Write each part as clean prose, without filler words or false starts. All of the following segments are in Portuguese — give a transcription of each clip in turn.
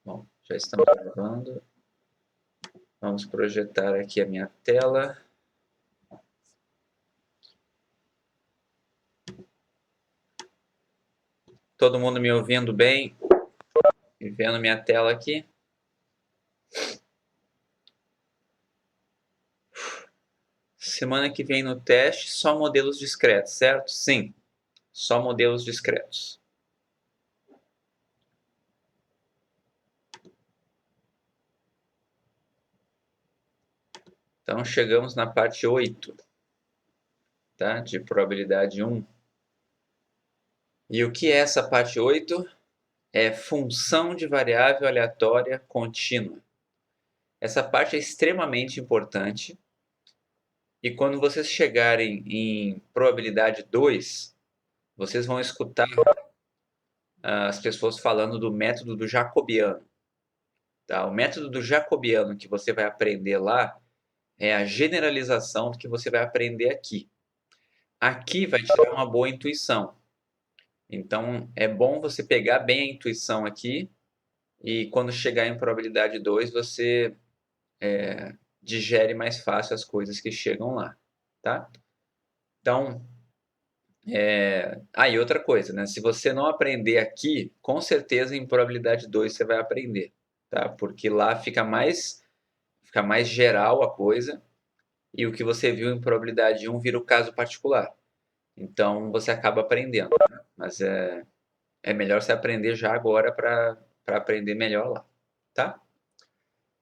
Bom, já estamos gravando. Vamos projetar aqui a minha tela. Todo mundo me ouvindo bem? E vendo minha tela aqui? Semana que vem no teste, só modelos discretos, certo? Sim, só modelos discretos. Então, chegamos na parte 8, tá? De probabilidade 1. E o que é essa parte 8? É função de variável aleatória contínua. Essa parte é extremamente importante. E quando vocês chegarem em probabilidade 2, vocês vão escutar as pessoas falando do método do jacobiano. Tá? O método do jacobiano que você vai aprender lá é a generalização do que você vai aprender aqui. Aqui vai te dar uma boa intuição. Então, é bom você pegar bem a intuição aqui e quando chegar em probabilidade 2, você digere mais fácil as coisas que chegam lá. Tá? Então, e outra coisa, né? Se você não aprender aqui, com certeza em probabilidade 2 você vai aprender. Tá? Porque lá fica mais geral a coisa e o que você viu em probabilidade 1 vira o caso particular. Então você acaba aprendendo, né? Mas é melhor você aprender já agora para aprender melhor lá, tá?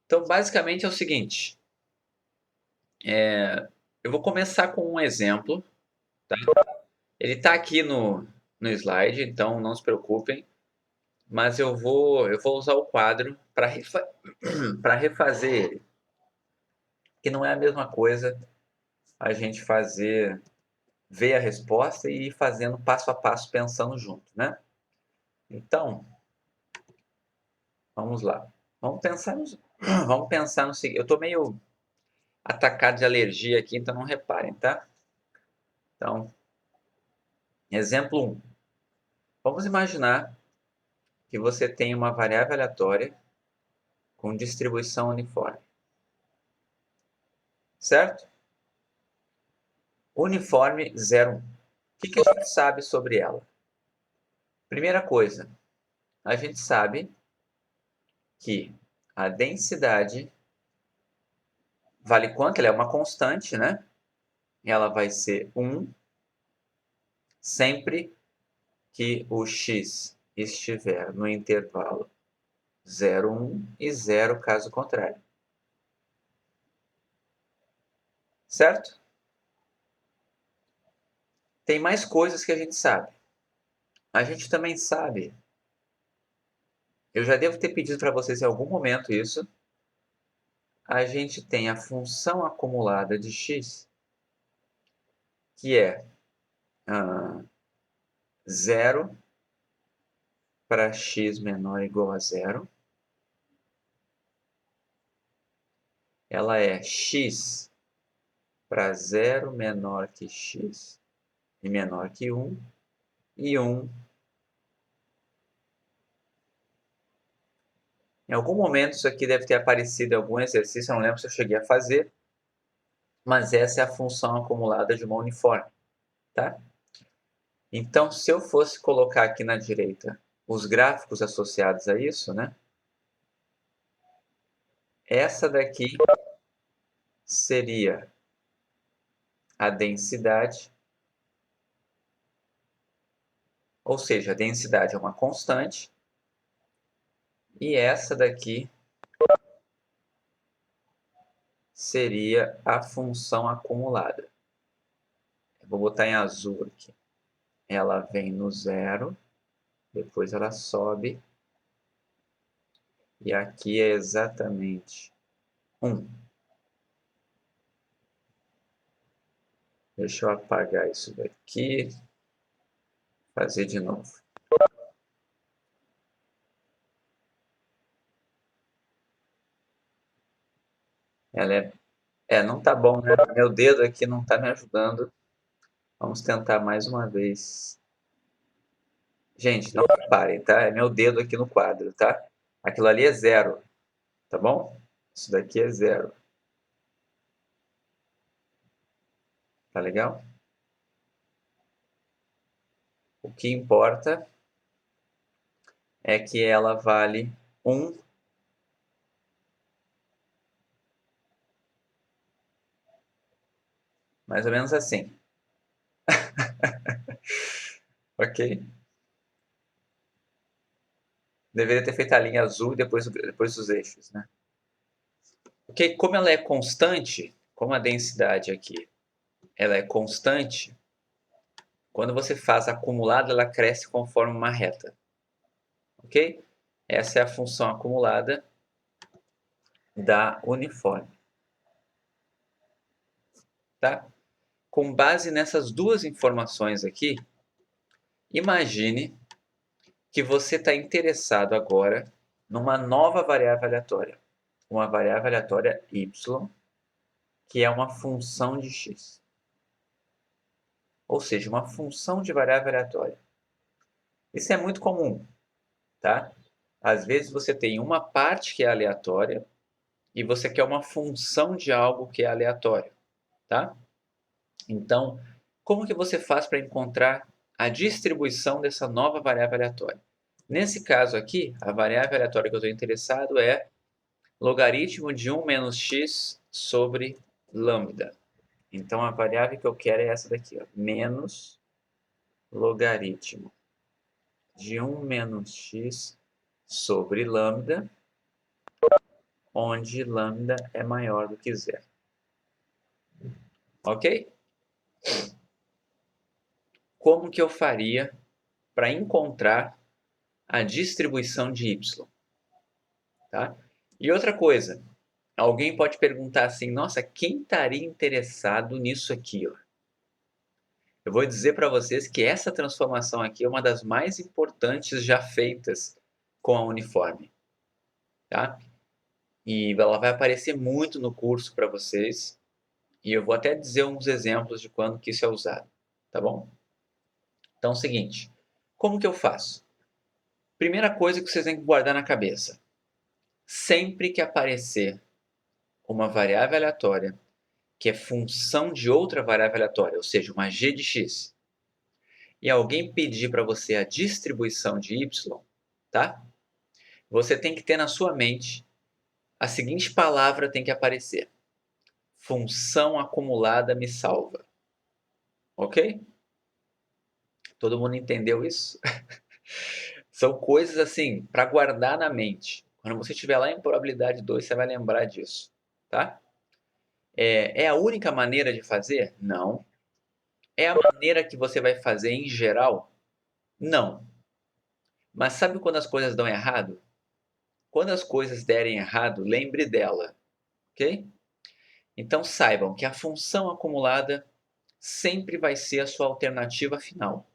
Então basicamente é o seguinte, eu vou começar com um exemplo, tá? Ele está aqui no slide, então não se preocupem, mas eu vou usar o quadro para refazer ele, que não é a mesma coisa a gente ver a resposta e ir fazendo passo a passo, pensando junto, né? Então, vamos lá. Vamos pensar no seguinte. Eu estou meio atacado de alergia aqui, então não reparem, tá? Então, exemplo 1. Vamos imaginar que você tem uma variável aleatória com distribuição uniforme. Certo? Uniforme 0, 1. O que a gente sabe sobre ela? Primeira coisa, a gente sabe que a densidade vale quanto? Ela é uma constante, né? Ela vai ser 1 sempre que o x estiver no intervalo 0, 1 e 0 caso contrário. Certo? Tem mais coisas que a gente sabe. A gente também sabe, eu já devo ter pedido para vocês em algum momento isso, a gente tem a função acumulada de x, que é 0 para x menor ou igual a 0. Ela é x para 0 menor que x e menor que 1, e 1. Em algum momento isso aqui deve ter aparecido em algum exercício, eu não lembro se eu cheguei a fazer, mas essa é a função acumulada de uma uniforme, tá? Então, se eu fosse colocar aqui na direita os gráficos associados a isso, né? Essa daqui seria a densidade, ou seja, a densidade é uma constante, e essa daqui seria a função acumulada. Eu vou botar em azul aqui. Ela vem no 0, depois ela sobe, e aqui é exatamente 1. Deixa eu apagar isso daqui, fazer de novo. Ela não tá bom, né? Meu dedo aqui não tá me ajudando. Vamos tentar mais uma vez. Gente, não reparem, tá? É meu dedo aqui no quadro, tá? Aquilo ali é zero, tá bom? Isso daqui é zero. Tá legal? O que importa é que ela vale 1. Mais ou menos assim. Ok? Deveria ter feito a linha azul e depois os eixos, né? Ok? Como ela é constante, como a densidade aqui ela é constante, quando você faz acumulada, ela cresce conforme uma reta. Ok? Essa é a função acumulada da uniforme. Tá? Com base nessas duas informações aqui, imagine que você está interessado agora numa nova variável aleatória. Uma variável aleatória y, que é uma função de x. Ou seja, uma função de variável aleatória. Isso é muito comum, tá? Às vezes você tem uma parte que é aleatória e você quer uma função de algo que é aleatório, tá? Então, como que você faz para encontrar a distribuição dessa nova variável aleatória? Nesse caso aqui, a variável aleatória que eu estou interessado é logaritmo de 1 menos x sobre lambda. Então, a variável que eu quero é essa daqui, ó, menos logaritmo de 1 menos x sobre lambda, onde lambda é maior do que zero. Ok? Como que eu faria para encontrar a distribuição de y? Tá? E outra coisa, alguém pode perguntar assim, nossa, quem estaria interessado nisso aqui? Ó? Eu vou dizer para vocês que essa transformação aqui é uma das mais importantes já feitas com a uniforme. Tá? E ela vai aparecer muito no curso para vocês. E eu vou até dizer uns exemplos de quando que isso é usado. Tá bom? Então é o seguinte, como que eu faço? Primeira coisa que vocês têm que guardar na cabeça. Sempre que aparecer uma variável aleatória que é função de outra variável aleatória, ou seja, uma g de x, e alguém pedir para você a distribuição de y, tá? Você tem que ter na sua mente a seguinte palavra tem que aparecer. Função acumulada me salva. Ok? Todo mundo entendeu isso? São coisas assim, para guardar na mente. Quando você estiver lá em probabilidade 2, você vai lembrar disso. Tá? É a única maneira de fazer? Não. É a maneira que você vai fazer em geral? Não. Mas sabe quando as coisas dão errado? Quando as coisas derem errado, lembre dela. Ok? Então saibam que a função acumulada sempre vai ser a sua alternativa final.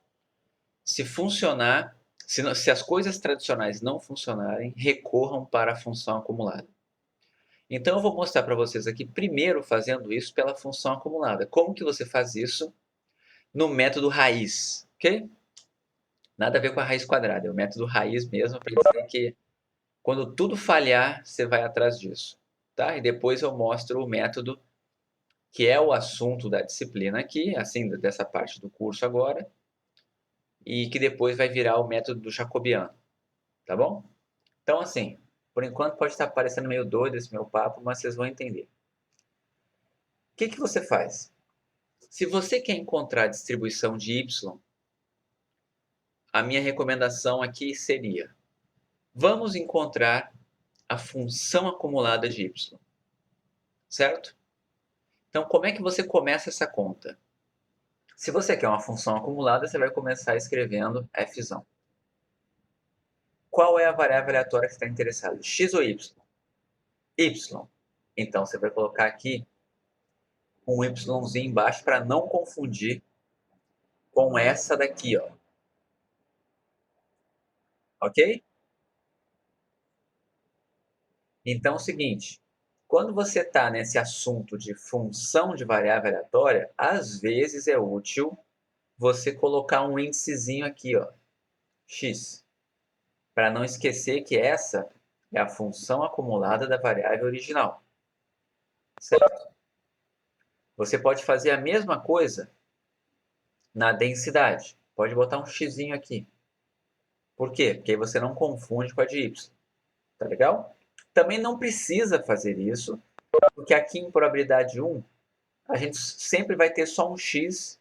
Se funcionar, se as coisas tradicionais não funcionarem, recorram para a função acumulada. Então eu vou mostrar para vocês aqui, primeiro fazendo isso pela função acumulada. Como que você faz isso no método raiz, ok? Nada a ver com a raiz quadrada, é o método raiz mesmo, para dizer que quando tudo falhar, você vai atrás disso. Tá? E depois eu mostro o método que é o assunto da disciplina aqui, assim, dessa parte do curso agora, e que depois vai virar o método do jacobiano, tá bom? Então, assim, por enquanto pode estar parecendo meio doido esse meu papo, mas vocês vão entender. O que você faz? Se você quer encontrar a distribuição de y, a minha recomendação aqui seria, vamos encontrar a função acumulada de y, certo? Então, como é que você começa essa conta? Se você quer uma função acumulada, você vai começar escrevendo f. Qual é a variável aleatória que você está interessado? X ou y? Y. Então, você vai colocar aqui um yzinho embaixo para não confundir com essa daqui, ó. Ok? Então é o seguinte, quando você está nesse assunto de função de variável aleatória, às vezes é útil você colocar um índicezinho aqui, ó, x, para não esquecer que essa É a função acumulada da variável original. Certo? Você pode fazer a mesma coisa na densidade. Pode botar um xizinho aqui. Por quê? Porque aí você não confunde com a de y. Tá legal? Também não precisa fazer isso, porque aqui em probabilidade 1, a gente sempre vai ter só um x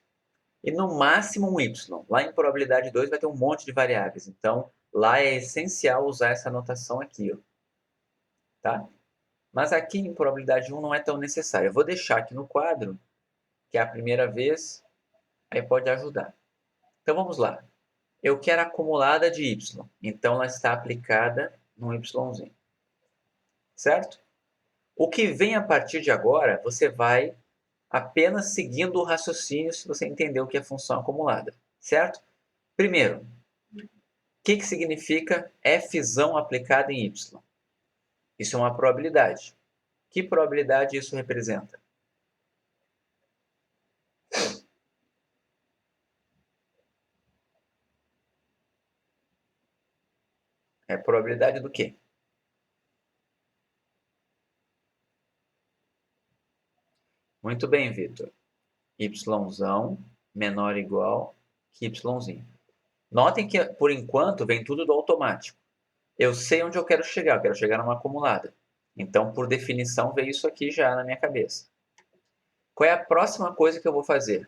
e no máximo um y. Lá em probabilidade 2 vai ter um monte de variáveis. Então, lá é essencial usar essa notação aqui. Ó. Tá? Mas aqui em probabilidade 1 não é tão necessário. Eu vou deixar aqui no quadro, que é a primeira vez, aí pode ajudar. Então vamos lá. Eu quero a acumulada de y. Então ela está aplicada no yzinho. Certo? O que vem a partir de agora, você vai apenas seguindo o raciocínio se você entender o que é função acumulada. Certo? Primeiro, o que significa fzão aplicada em y? Isso é uma probabilidade. Que probabilidade isso representa? É probabilidade do quê? Muito bem, Vitor. Yzão menor ou igual que yzinho. Notem que, por enquanto, vem tudo do automático. Eu sei onde eu quero chegar numa acumulada. Então, por definição, veio isso aqui já na minha cabeça. Qual é a próxima coisa que eu vou fazer?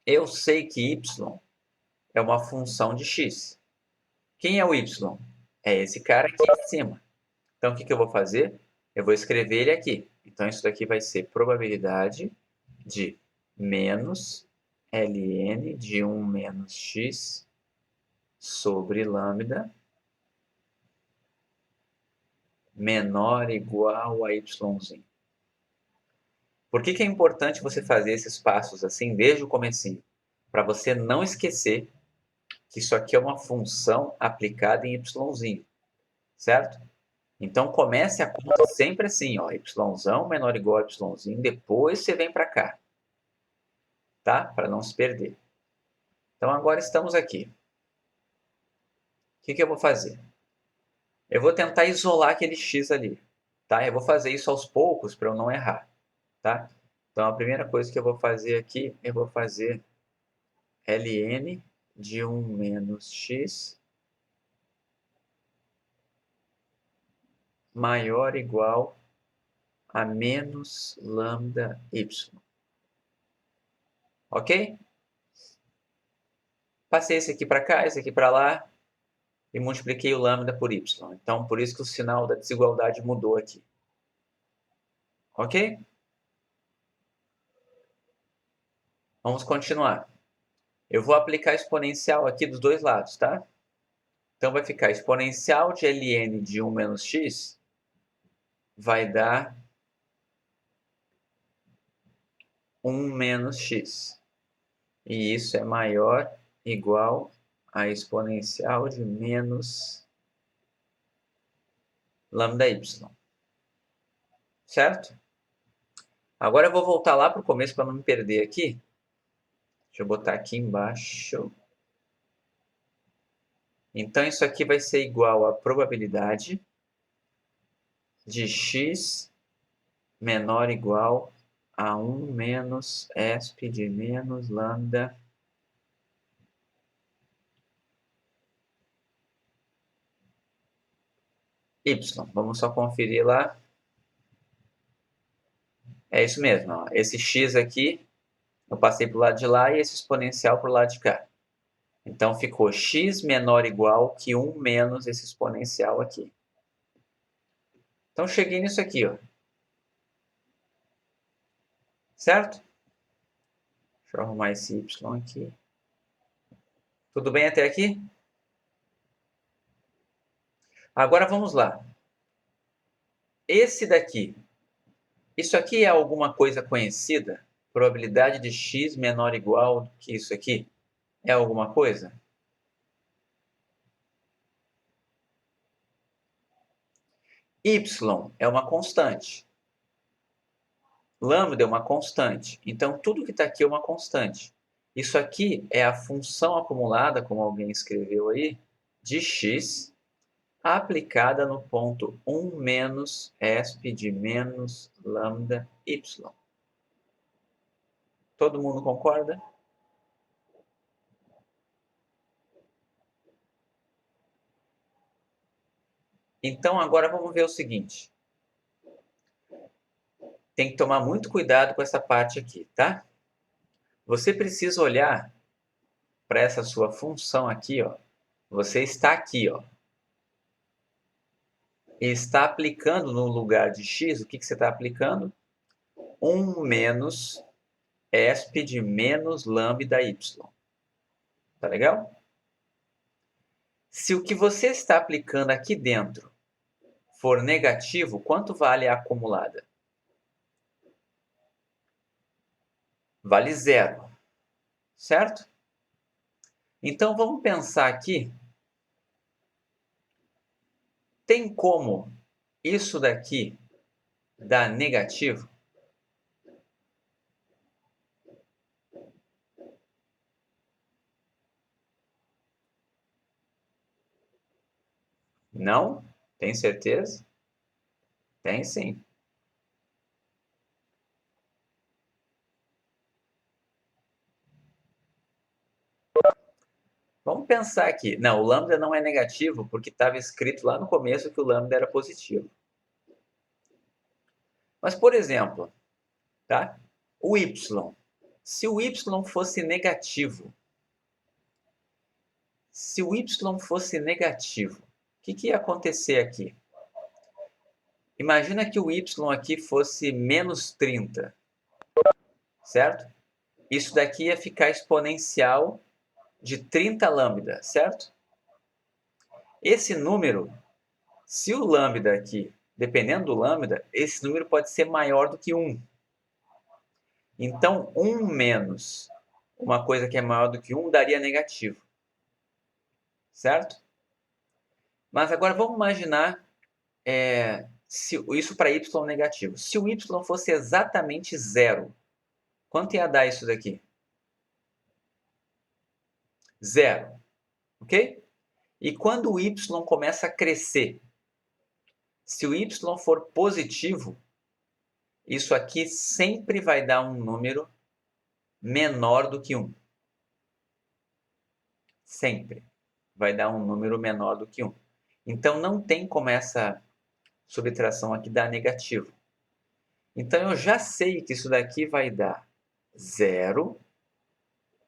Eu sei que y é uma função de x. Quem é o y? É esse cara aqui em cima. Então, o que eu vou fazer? Eu vou escrever ele aqui. Então, isso daqui vai ser probabilidade de menos ln de 1 menos x sobre lambda menor ou igual a yzinho. Por que é importante você fazer esses passos assim desde o comecinho? Para você não esquecer que isso aqui é uma função aplicada em yzinho, certo? Então comece a conta sempre assim, ó, yzão menor ou igual a yzinho, depois você vem para cá, tá? Para não se perder. Então agora estamos aqui. O que eu vou fazer? Eu vou tentar isolar aquele x ali, tá? Eu vou fazer isso aos poucos para eu não errar, tá? Então a primeira coisa que eu vou fazer aqui, eu vou fazer ln de 1 menos x maior ou igual a menos lambda y. Ok? Passei esse aqui para cá, esse aqui para lá e multipliquei o lambda por y. Então, por isso que o sinal da desigualdade mudou aqui. Ok? Vamos continuar. Eu vou aplicar exponencial aqui dos dois lados, tá? Então, vai ficar exponencial de ln de 1 menos x vai dar 1 menos x. E isso é maior ou igual a exponencial de menos lambda y. Certo? Agora eu vou voltar lá para o começo para não me perder aqui. Deixa eu botar aqui embaixo. Então, isso aqui vai ser igual a probabilidade de x menor ou igual a 1 menos esp de menos lambda y. Vamos só conferir lá. É isso mesmo. Ó. Esse x aqui, eu passei para o lado de lá e esse exponencial para o lado de cá. Então, ficou x menor ou igual que 1 menos esse exponencial aqui. Então, cheguei nisso aqui, ó. Certo? Deixa eu arrumar esse y aqui. Tudo bem até aqui? Agora vamos lá. Esse daqui, isso aqui é alguma coisa conhecida? Probabilidade de x menor ou igual que isso aqui? É alguma coisa? Y é uma constante. Lambda é uma constante. Então, tudo que está aqui é uma constante. Isso aqui é a função acumulada, como alguém escreveu aí, de x aplicada no ponto 1 menos esp de menos lambda y. Todo mundo concorda? Então, agora vamos ver o seguinte. Tem que tomar muito cuidado com essa parte aqui, tá? Você precisa olhar para essa sua função aqui, ó. Você está aqui, ó. E está aplicando no lugar de x, o que você está aplicando? 1 menos esp de menos lambda y. Tá legal? Se o que você está aplicando aqui dentro for negativo, quanto vale a acumulada? Vale 0, certo? Então, vamos pensar aqui. Tem como isso daqui dar negativo? Não? Tem certeza? Tem sim. Vamos pensar aqui. Não, o lambda não é negativo porque estava escrito lá no começo que o lambda era positivo. Mas, por exemplo, tá? O y. Se o y fosse negativo, o que ia acontecer aqui? Imagina que o y aqui fosse menos 30, certo? Isso daqui ia ficar exponencial de 30 lambda, certo? Esse número, se o lambda aqui, dependendo do lambda, esse número pode ser maior do que 1. Então, 1 menos uma coisa que é maior do que 1 daria negativo, certo? Mas agora vamos imaginar isso para y negativo. Se o y fosse exatamente 0, quanto ia dar isso daqui? 0, ok? E quando o y começa a crescer, se o y for positivo, isso aqui sempre vai dar um número menor do que 1. Sempre vai dar um número menor do que 1. Então, não tem como essa subtração aqui dar negativo. Então, eu já sei que isso daqui vai dar 0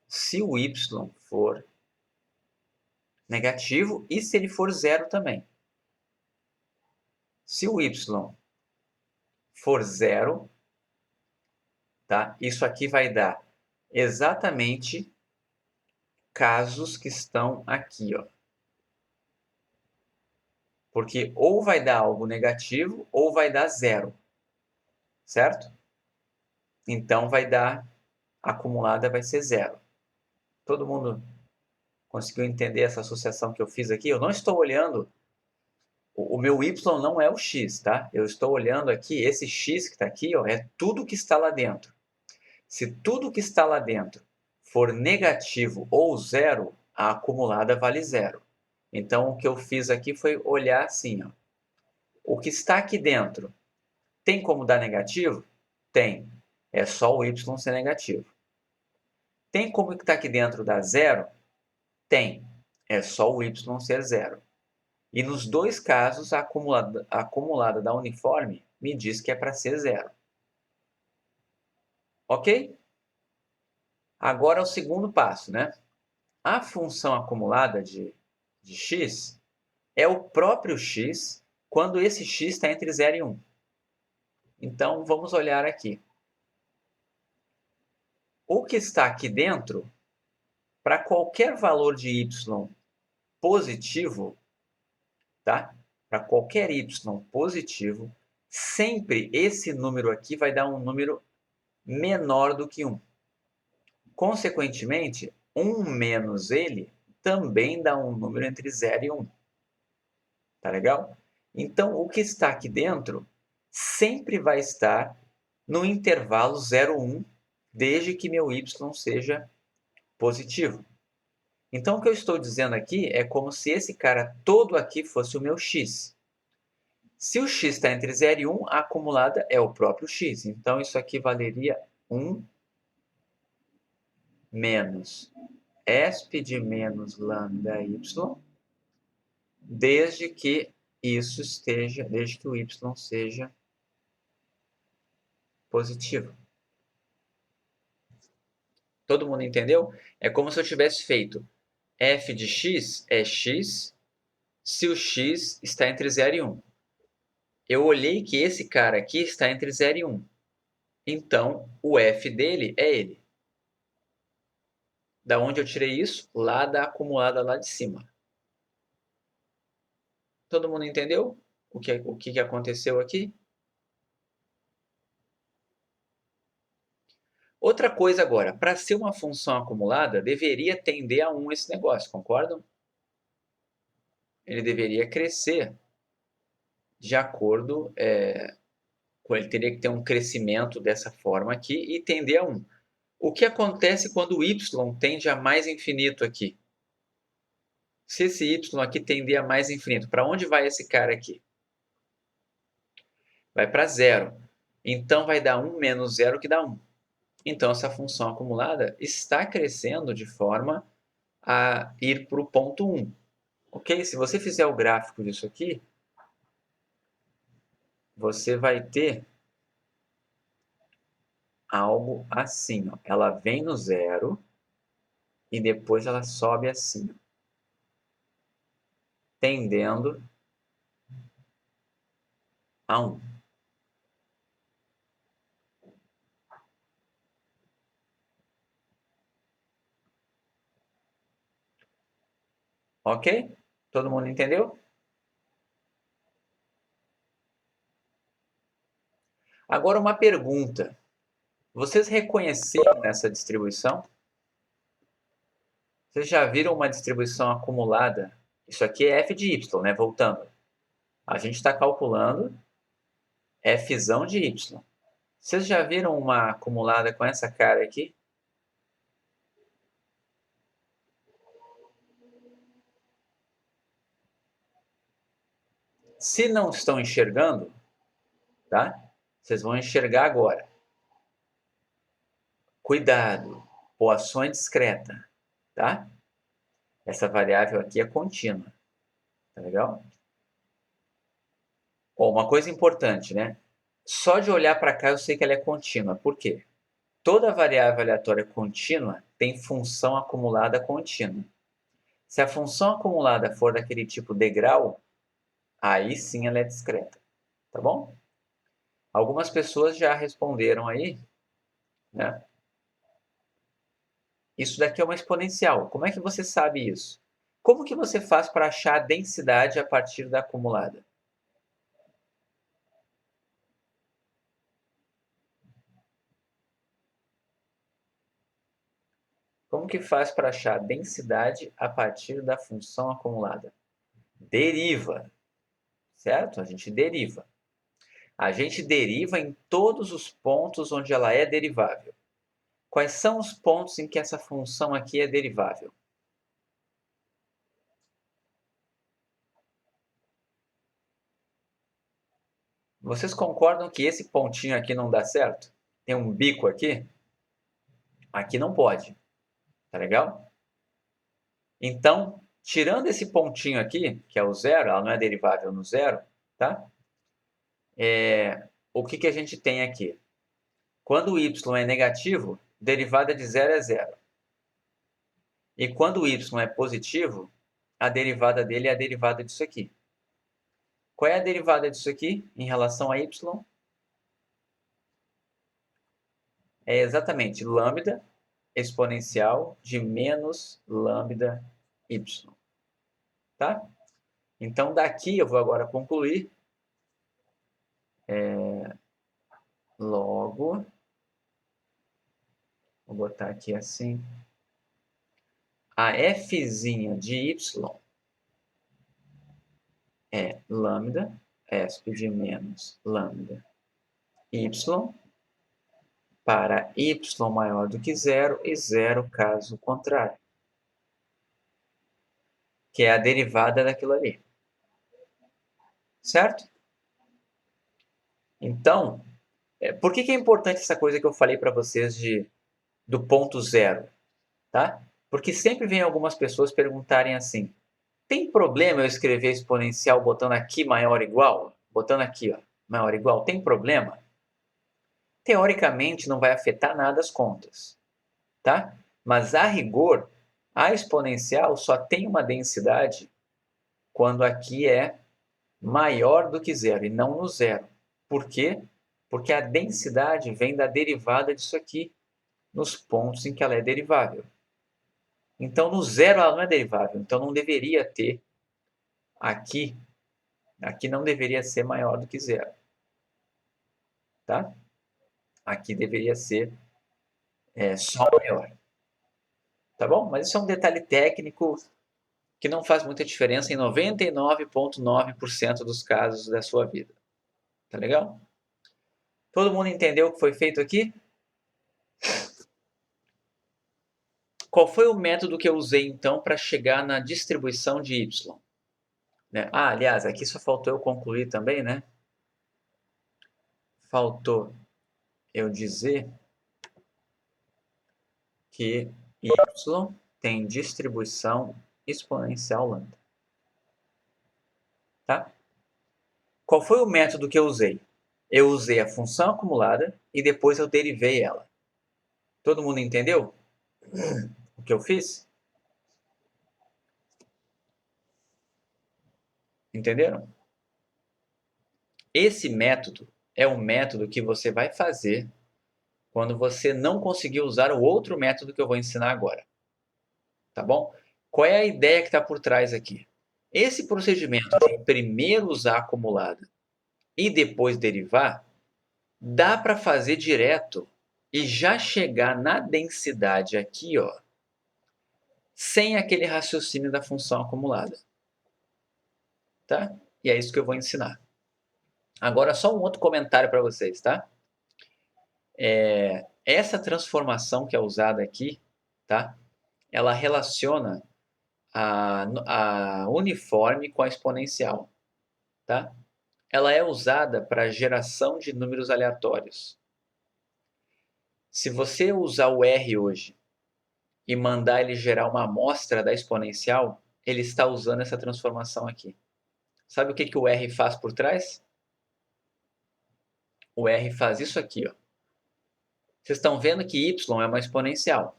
se o y for negativo e se ele for 0 também. Se o y for 0, tá? Isso aqui vai dar exatamente casos que estão aqui, ó. Porque ou vai dar algo negativo ou vai dar 0, certo? Então, vai dar, a acumulada vai ser 0. Todo mundo conseguiu entender essa associação que eu fiz aqui? Eu não estou olhando, o meu y não é o x, tá? Eu estou olhando aqui, esse x que está aqui, ó, é tudo que está lá dentro. Se tudo que está lá dentro for negativo ou 0, a acumulada vale 0. Então, o que eu fiz aqui foi olhar assim, ó. O que está aqui dentro tem como dar negativo? Tem. É só o y ser negativo. Tem como o que está aqui dentro dar 0? Tem. É só o y ser 0. E nos dois casos, a acumulada da uniforme me diz que é para ser 0. Ok? Agora, o segundo passo, né? A função acumulada de x é o próprio x quando esse x está entre 0 e 1. Então, vamos olhar aqui. O que está aqui dentro, para qualquer valor de y positivo, tá? Para qualquer y positivo, sempre esse número aqui vai dar um número menor do que 1. Consequentemente, 1 menos ele também dá um número entre 0 e 1. Tá legal? Então, o que está aqui dentro sempre vai estar no intervalo 0, 1, desde que meu y seja positivo. Então, o que eu estou dizendo aqui é como se esse cara todo aqui fosse o meu x. Se o x está entre 0 e 1, a acumulada é o próprio x. Então, isso aqui valeria 1 menos esp de menos lambda y, desde que o y seja positivo. Todo mundo entendeu? É como se eu tivesse feito f de x é x se o x está entre 0 e 1. Eu olhei que esse cara aqui está entre 0 e 1. Então, o f dele é ele. Da onde eu tirei isso? Lá da acumulada lá de cima. Todo mundo entendeu o que aconteceu aqui? Outra coisa agora, para ser uma função acumulada, deveria tender a 1 esse negócio, concordam? Ele deveria crescer de acordo com ele teria que ter um crescimento dessa forma aqui e tender a 1. O que acontece quando o y tende a mais infinito aqui? Se esse y aqui tender a mais infinito, para onde vai esse cara aqui? Vai para 0. Então, vai dar 1 menos 0 que dá 1. Então, essa função acumulada está crescendo de forma a ir para o ponto 1. Ok? Se você fizer o gráfico disso aqui, você vai ter algo assim. Ó. Ela vem no 0 e depois ela sobe assim, ó, tendendo a 1. Ok? Todo mundo entendeu? Agora uma pergunta. Vocês reconheceram essa distribuição? Vocês já viram uma distribuição acumulada? Isso aqui é f de y, né? Voltando. A gente está calculando f de y. Vocês já viram uma acumulada com essa cara aqui? Se não estão enxergando, tá? Vocês vão enxergar agora. Cuidado, poação discreta, tá? Essa variável aqui é contínua, tá legal? Ó, uma coisa importante, né? Só de olhar para cá eu sei que ela é contínua. Por quê? Toda variável aleatória contínua tem função acumulada contínua. Se a função acumulada for daquele tipo degrau, aí sim ela é discreta, tá bom? Algumas pessoas já responderam aí, né? Isso daqui é uma exponencial. Como é que você sabe isso? Como que você faz para achar a densidade a partir da acumulada? Como que faz para achar a densidade a partir da função acumulada? Deriva, certo? A gente deriva. A gente deriva em todos os pontos onde ela é derivável. Quais são os pontos em que essa função aqui é derivável? Vocês concordam que esse pontinho aqui não dá certo? Tem um bico aqui? Aqui não pode. Tá legal? Então, tirando esse pontinho aqui, que é o zero, ela não é derivável no zero, tá? O que a gente tem aqui? Quando o y é negativo, derivada de zero é zero. E quando o y é positivo, a derivada dele é a derivada disso aqui. Qual é a derivada disso aqui em relação a y? É exatamente lambda exponencial de menos lambda y. Tá? Então, daqui eu vou agora concluir. Logo, vou botar aqui assim, a f de y é lambda, esp de menos lambda y, para y maior do que zero e zero caso contrário. que é a derivada daquilo ali. Certo? Então, por que é importante essa coisa que eu falei para vocês do ponto zero? Tá? Porque sempre vem algumas pessoas perguntarem assim, tem problema eu escrever exponencial botando aqui maior ou igual? Botando aqui, ó, maior ou igual, tem problema? Teoricamente não vai afetar nada as contas, tá? Mas a rigor, a exponencial só tem uma densidade quando aqui é maior do que zero e não no zero. Por quê? Porque a densidade vem da derivada disso aqui, nos pontos em que ela é derivável. Então, no zero ela não é derivável, então não deveria ter aqui não deveria ser maior do que zero. Tá? Aqui deveria ser só maior. Tá bom? Mas isso é um detalhe técnico que não faz muita diferença em 99,9% dos casos da sua vida. Tá legal? Todo mundo entendeu o que foi feito aqui? Qual foi o método que eu usei então para chegar na distribuição de y? Né? Ah, aliás, aqui só faltou eu concluir também, né? Faltou eu dizer que y tem distribuição exponencial lambda. Tá? Qual foi o método que eu usei? Eu usei a função acumulada e depois eu derivei ela. Todo mundo entendeu o que eu fiz? Entenderam? Esse método é o método que você vai fazer quando você não conseguir usar o outro método que eu vou ensinar agora. Tá bom? Qual é a ideia que está por trás aqui? Esse procedimento de primeiro usar a acumulada e depois derivar, dá para fazer direto e já chegar na densidade aqui, ó, sem aquele raciocínio da função acumulada. Tá? E é isso que eu vou ensinar. Agora, só um outro comentário para vocês, tá? Essa transformação que é usada aqui, tá? Ela relaciona a uniforme com a exponencial, tá? Ela é usada para geração de números aleatórios. Se você usar o R hoje e mandar ele gerar uma amostra da exponencial, ele está usando essa transformação aqui. Sabe o que o R faz por trás? O R faz isso aqui, ó. Vocês estão vendo que y é uma exponencial.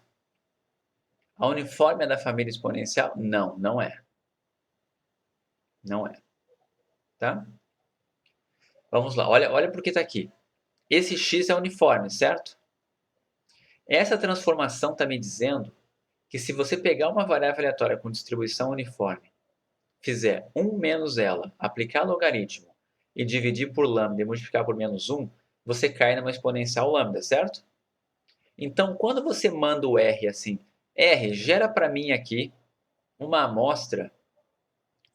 A uniforme é da família exponencial? Não, não é. Não é. Tá? Vamos lá, olha por que está aqui. Esse x é uniforme, certo? Essa transformação está me dizendo que se você pegar uma variável aleatória com distribuição uniforme, fizer 1 menos ela, aplicar logaritmo e dividir por lambda e multiplicar por menos 1, você cai numa exponencial lambda, certo? Então, quando você manda o R assim, R, gera para mim aqui uma amostra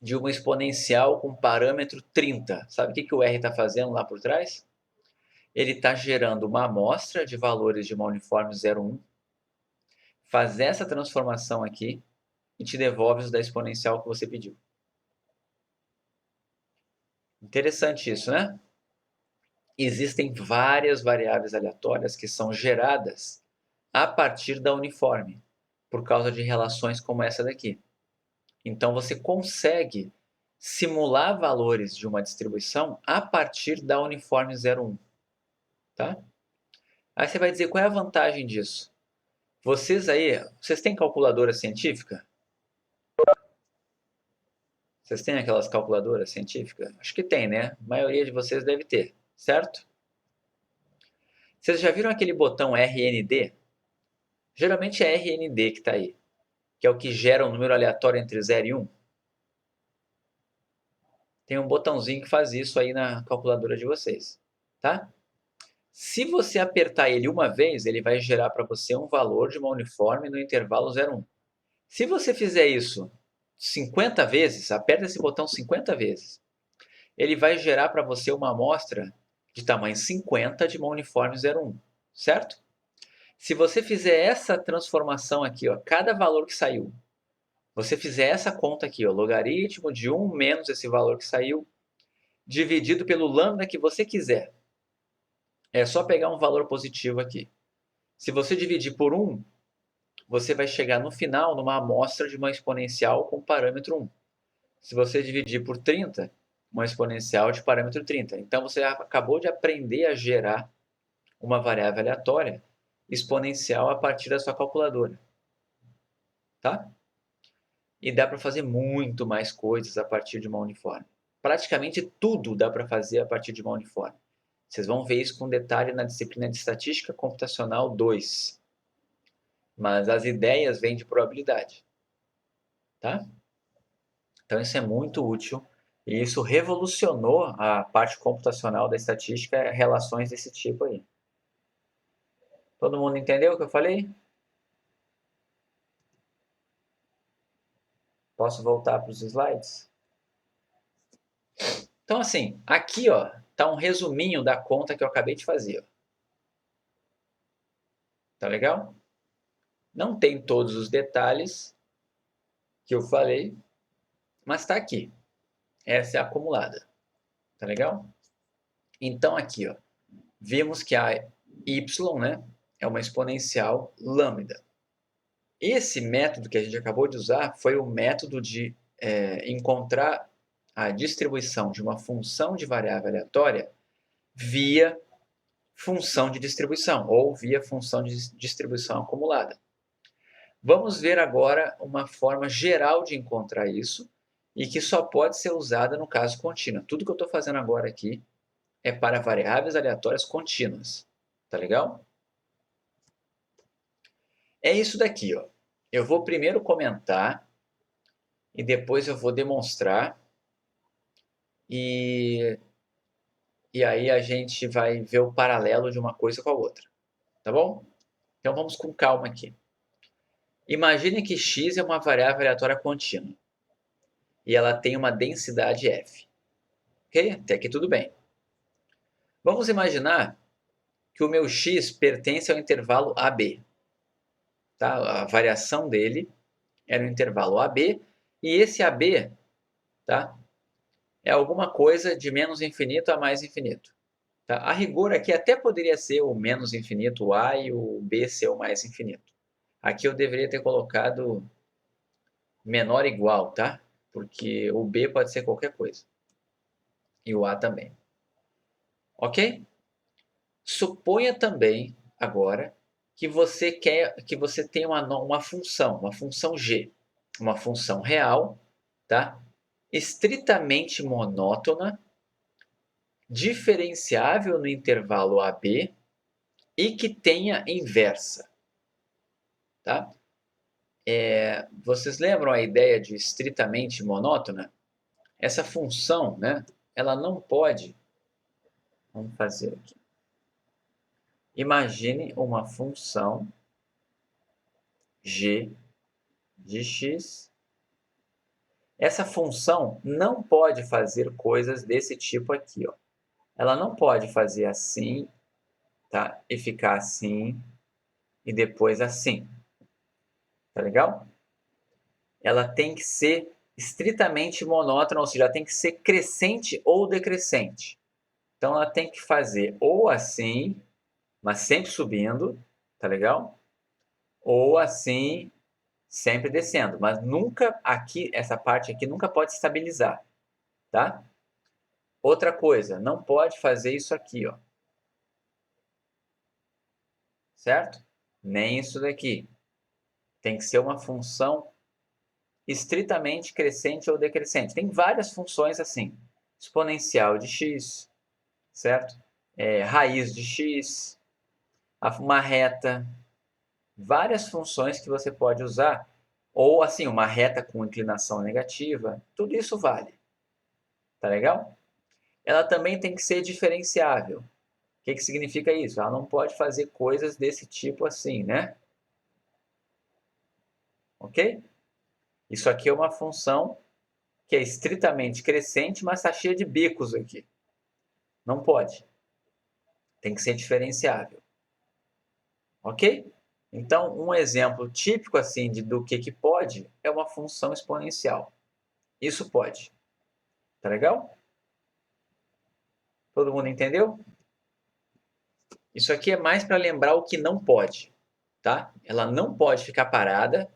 de uma exponencial com parâmetro 30. Sabe o que o R está fazendo lá por trás? Ele está gerando uma amostra de valores de uma uniforme 0,1, faz essa transformação aqui e te devolve os da exponencial que você pediu. Interessante isso, né? Existem várias variáveis aleatórias que são geradas a partir da uniforme, por causa de relações como essa daqui. Então, você consegue simular valores de uma distribuição a partir da uniforme 0,1. Tá? Aí você vai dizer, qual é a vantagem disso? Vocês têm calculadora científica? Vocês têm aquelas calculadoras científicas? Acho que tem, né? A maioria de vocês deve ter, certo? Vocês já viram aquele botão RND? Geralmente é RND que está aí, que é o que gera um número aleatório entre 0 e 1. Tem um botãozinho que faz isso aí na calculadora de vocês, tá? Se você apertar ele uma vez, ele vai gerar para você um valor de uma uniforme no intervalo 0, 1. Se você fizer isso 50 vezes, aperta esse botão 50 vezes, ele vai gerar para você uma amostra de tamanho 50 de uma uniforme 0, 1, certo? Se você fizer essa transformação aqui, ó, cada valor que saiu, você fizer essa conta aqui, ó, logaritmo de 1 menos esse valor que saiu, dividido pelo lambda que você quiser. É só pegar um valor positivo aqui. Se você dividir por 1, você vai chegar no final numa amostra de uma exponencial com parâmetro 1. Se você dividir por 30, uma exponencial de parâmetro 30. Então, você acabou de aprender a gerar uma variável aleatória exponencial a partir da sua calculadora. Tá? E dá para fazer muito mais coisas a partir de uma uniforme. Praticamente tudo dá para fazer a partir de uma uniforme. Vocês vão ver isso com detalhe na disciplina de Estatística Computacional 2. Mas as ideias vêm de probabilidade. Tá? Então isso é muito útil e isso revolucionou a parte computacional da estatística, relações desse tipo aí. Todo mundo entendeu o que eu falei? Posso voltar para os slides? Então assim, aqui ó, tá um resuminho da conta que eu acabei de fazer. Ó. Tá legal? Não tem todos os detalhes que eu falei, mas está aqui. Essa é a acumulada. Tá legal? Então aqui, ó, vimos que a y, né, é uma exponencial lambda. Esse método que a gente acabou de usar foi o método de encontrar a distribuição de uma função de variável aleatória via função de distribuição ou via função de distribuição acumulada. Vamos ver agora uma forma geral de encontrar isso e que só pode ser usada no caso contínuo. Tudo que eu estou fazendo agora aqui é para variáveis aleatórias contínuas. Tá legal? É isso daqui, ó. Eu vou primeiro comentar e depois eu vou demonstrar e aí a gente vai ver o paralelo de uma coisa com a outra, tá bom? Então vamos com calma aqui. Imagine que x é uma variável aleatória contínua e ela tem uma densidade f. Ok? Até aqui tudo bem. Vamos imaginar que o meu x pertence ao intervalo AB. Tá? A variação dele é no intervalo AB e esse AB, tá? É alguma coisa de menos infinito a mais infinito. Tá? A rigor aqui até poderia ser o menos infinito, o A, e o B ser o mais infinito. Aqui eu deveria ter colocado menor igual, tá? Porque o B pode ser qualquer coisa. E o A também. Ok? Suponha também, agora, que você tem uma função g, uma função real, tá? Estritamente monótona, diferenciável no intervalo AB e que tenha inversa. Tá? Vocês lembram a ideia de estritamente monótona? Essa função, né, ela não pode... Vamos fazer aqui. Imagine uma função g de x. Essa função não pode fazer coisas desse tipo aqui. Ó. Ela não pode fazer assim, tá? E ficar assim, e depois assim. Tá legal? Ela tem que ser estritamente monótona, ou seja, ela tem que ser crescente ou decrescente. Então, ela tem que fazer ou assim, mas sempre subindo, tá legal? Ou assim, sempre descendo, mas nunca aqui, essa parte aqui nunca pode estabilizar, tá? Outra coisa, não pode fazer isso aqui, ó. Certo? Nem isso daqui. Tem que ser uma função estritamente crescente ou decrescente. Tem várias funções assim. Exponencial de x, certo? Raiz de x, uma reta, várias funções que você pode usar, ou assim, uma reta com inclinação negativa, tudo isso vale. Tá legal? Ela também tem que ser diferenciável. O que significa isso? Ela não pode fazer coisas desse tipo assim, né? Ok? Isso aqui é uma função que é estritamente crescente, mas está cheia de bicos aqui. Não pode. Tem que ser diferenciável. Ok? Então, um exemplo típico assim do que pode é uma função exponencial. Isso pode. Tá legal? Todo mundo entendeu? Isso aqui é mais para lembrar o que não pode, tá? Ela não pode ficar parada,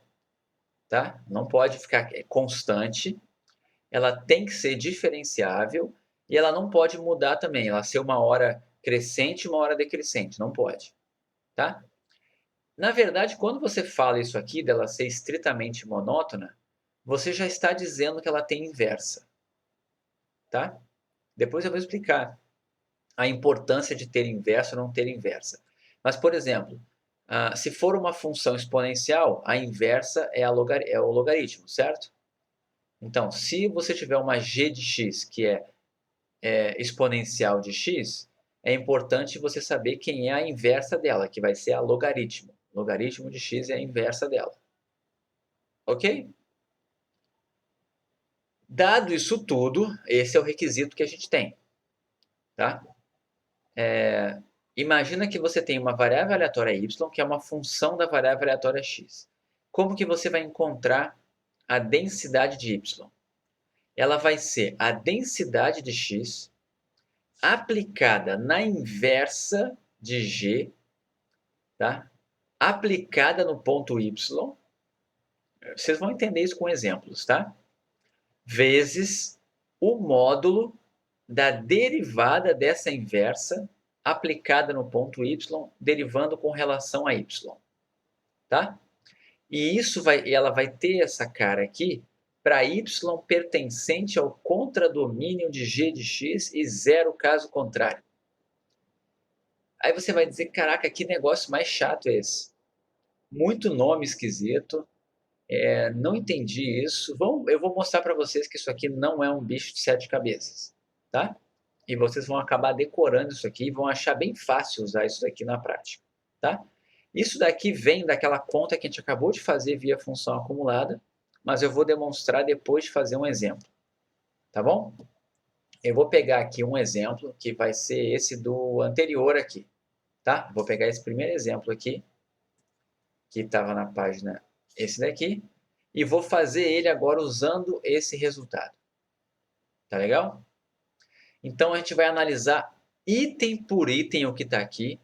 tá? Não pode ficar constante. Ela tem que ser diferenciável e ela não pode mudar também. Ela ser uma hora crescente e uma hora decrescente. Não pode, tá? Na verdade, quando você fala isso aqui, dela ser estritamente monótona, você já está dizendo que ela tem inversa, tá? Depois eu vou explicar a importância de ter inversa ou não ter inversa. Mas, por exemplo, se for uma função exponencial, a inversa é o logaritmo, certo? Então, se você tiver uma g de x que é exponencial de x, é importante você saber quem é a inversa dela, que vai ser a logaritmo. Logaritmo de x é a inversa dela. Ok? Dado isso tudo, esse é o requisito que a gente tem. Tá? Imagina que você tem uma variável aleatória y, que é uma função da variável aleatória x. Como que você vai encontrar a densidade de y? Ela vai ser a densidade de x aplicada na inversa de g, tá? Aplicada no ponto y. Vocês vão entender isso com exemplos, tá? Vezes o módulo da derivada dessa inversa aplicada no ponto y, derivando com relação a y, tá? E ela vai ter essa cara aqui para y pertencente ao contradomínio de g de x e zero caso contrário. Aí você vai dizer, caraca, que negócio mais chato é esse? Muito nome esquisito, não entendi isso. Eu vou mostrar para vocês que isso aqui não é um bicho de 7 cabeças, tá? E vocês vão acabar decorando isso aqui e vão achar bem fácil usar isso daqui na prática, tá? Isso daqui vem daquela conta que a gente acabou de fazer via função acumulada, mas eu vou demonstrar depois de fazer um exemplo, tá bom? Eu vou pegar aqui um exemplo que vai ser esse do anterior aqui, tá? Vou pegar esse primeiro exemplo aqui, que estava na página esse daqui, e vou fazer ele agora usando esse resultado. Tá legal? Então a gente vai analisar item por item o que está aqui,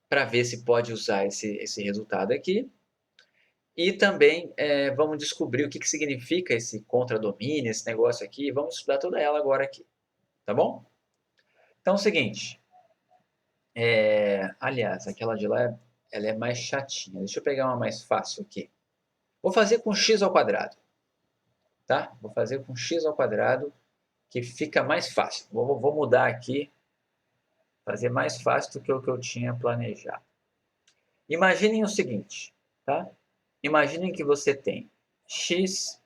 para ver se pode usar esse resultado aqui. E também vamos descobrir o que significa esse contradomínio, esse negócio aqui. Vamos estudar toda ela agora aqui. Tá bom? Então é o seguinte. Aliás, aquela de lá ela é mais chatinha. Deixa eu pegar uma mais fácil aqui. Vou fazer com x ao quadrado. Tá? Vou fazer com x ao quadrado, que fica mais fácil. Vou mudar aqui, fazer mais fácil do que o que eu tinha planejado. Imaginem o seguinte, tá? Imaginem que você tem x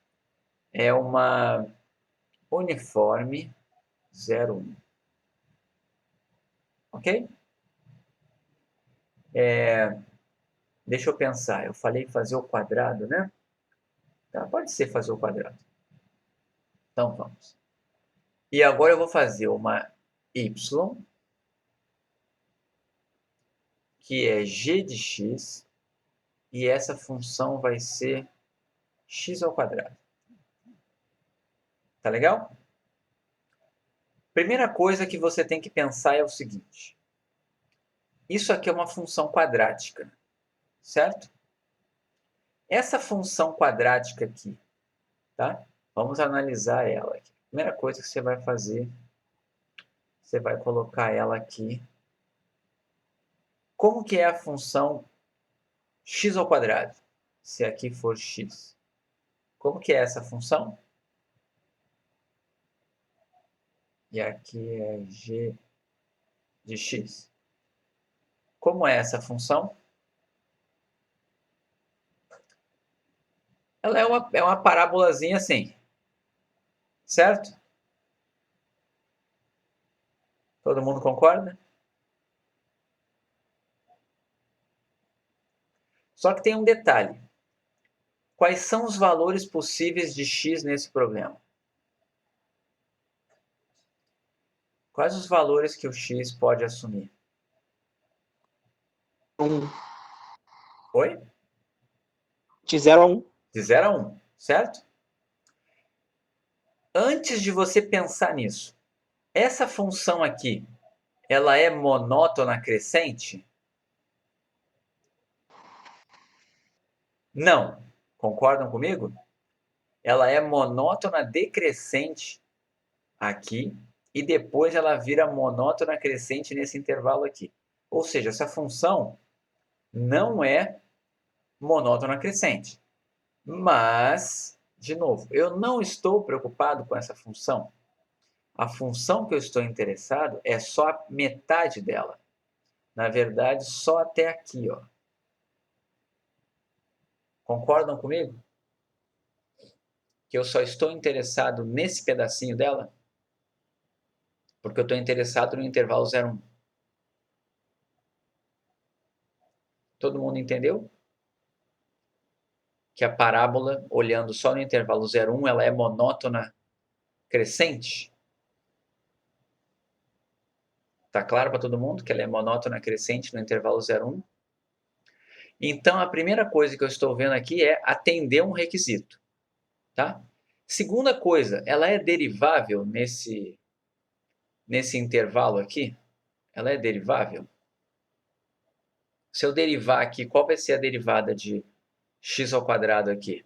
é uma uniforme 0,1. Ok? Deixa eu pensar. Eu falei fazer o quadrado, né? Tá, pode ser fazer o quadrado. Então vamos. E agora eu vou fazer uma y, que é g de x, e essa função vai ser x ao quadrado. Tá legal? Primeira coisa que você tem que pensar é o seguinte. Isso aqui é uma função quadrática, certo? Essa função quadrática aqui, tá? Vamos analisar ela aqui. Primeira coisa que você vai fazer, você vai colocar ela aqui. Como que é a função x ao quadrado? Se aqui for x. Como que é essa função? E aqui é g de x. Como é essa função? Ela é uma parábolazinha assim, certo? Todo mundo concorda? Só que tem um detalhe. Quais são os valores possíveis de x nesse problema? Quais os valores que o x pode assumir? 1. Oi? De 0 a 1. De 0 a 1, certo? Antes de você pensar nisso, essa função aqui, ela é monótona crescente? Não. Concordam comigo? Ela é monótona decrescente aqui e depois ela vira monótona crescente nesse intervalo aqui. Ou seja, essa função não é monótona crescente. Mas, de novo, eu não estou preocupado com essa função. A função que eu estou interessado é só a metade dela. Na verdade, só até aqui, ó. Concordam comigo? Que eu só estou interessado nesse pedacinho dela? Porque eu estou interessado no intervalo 0, 1. Todo mundo entendeu? Que a parábola, olhando só no intervalo 0, 1, ela é monótona crescente? Tá claro para todo mundo que ela é monótona crescente no intervalo 0, 1? Então, a primeira coisa que eu estou vendo aqui é atender um requisito. Tá? Segunda coisa, ela é derivável nesse intervalo aqui? Ela é derivável? Se eu derivar aqui, qual vai ser a derivada de x ao quadrado aqui?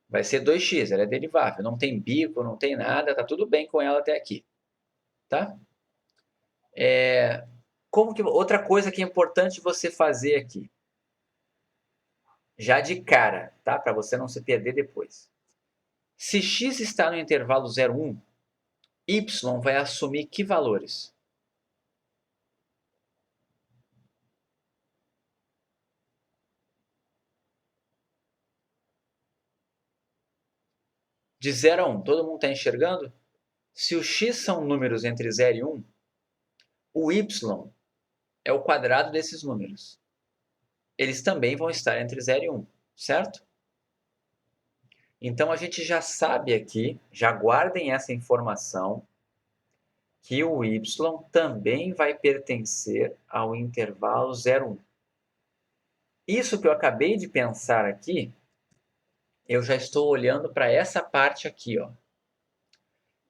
Vai ser 2x, ela é derivável. Não tem bico, não tem nada, tá tudo bem com ela até aqui. Tá? Outra coisa que é importante você fazer aqui, já de cara, tá? Para você não se perder depois. Se x está no intervalo 0, 1, y vai assumir que valores? De 0 a 1, todo mundo está enxergando? Se o x são números entre 0 e 1, o y é o quadrado desses números. Eles também vão estar entre 0 e 1, certo? Então a gente já sabe aqui, já guardem essa informação, que o y também vai pertencer ao intervalo 0, 1. Isso que eu acabei de pensar aqui, eu já estou olhando para essa parte aqui, ó.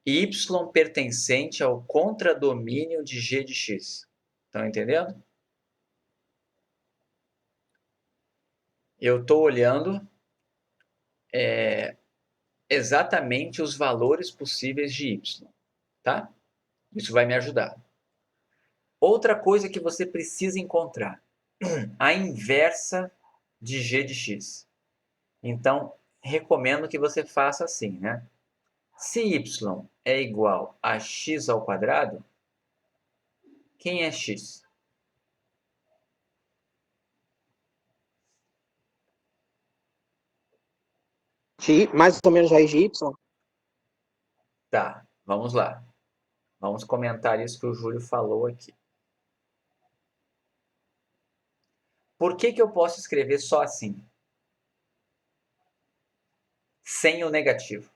Y pertencente ao contradomínio de g de x. Estão entendendo? Eu estou olhando exatamente os valores possíveis de y. Tá? Isso vai me ajudar. Outra coisa que você precisa encontrar, a inversa de g de x. Então, recomendo que você faça assim, né? Se y é igual a x ao quadrado, quem é x? Mais ou menos raiz de y. Tá, vamos lá. Vamos comentar isso que o Júlio falou aqui. Por que eu posso escrever só assim? Sem o negativo.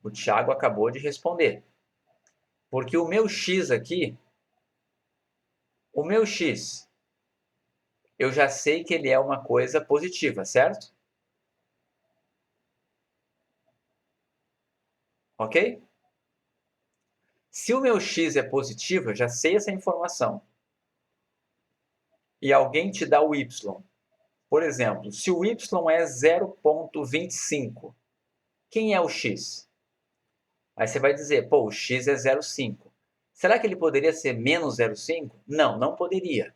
O Thiago acabou de responder. Porque o meu x aqui, o meu x, eu já sei que ele é uma coisa positiva, certo? Ok? Se o meu x é positivo, eu já sei essa informação. E alguém te dá o y. Por exemplo, se o y é 0,25, quem é o x? Aí você vai dizer, pô, o x é 0,5. Será que ele poderia ser menos 0,5? Não, não poderia.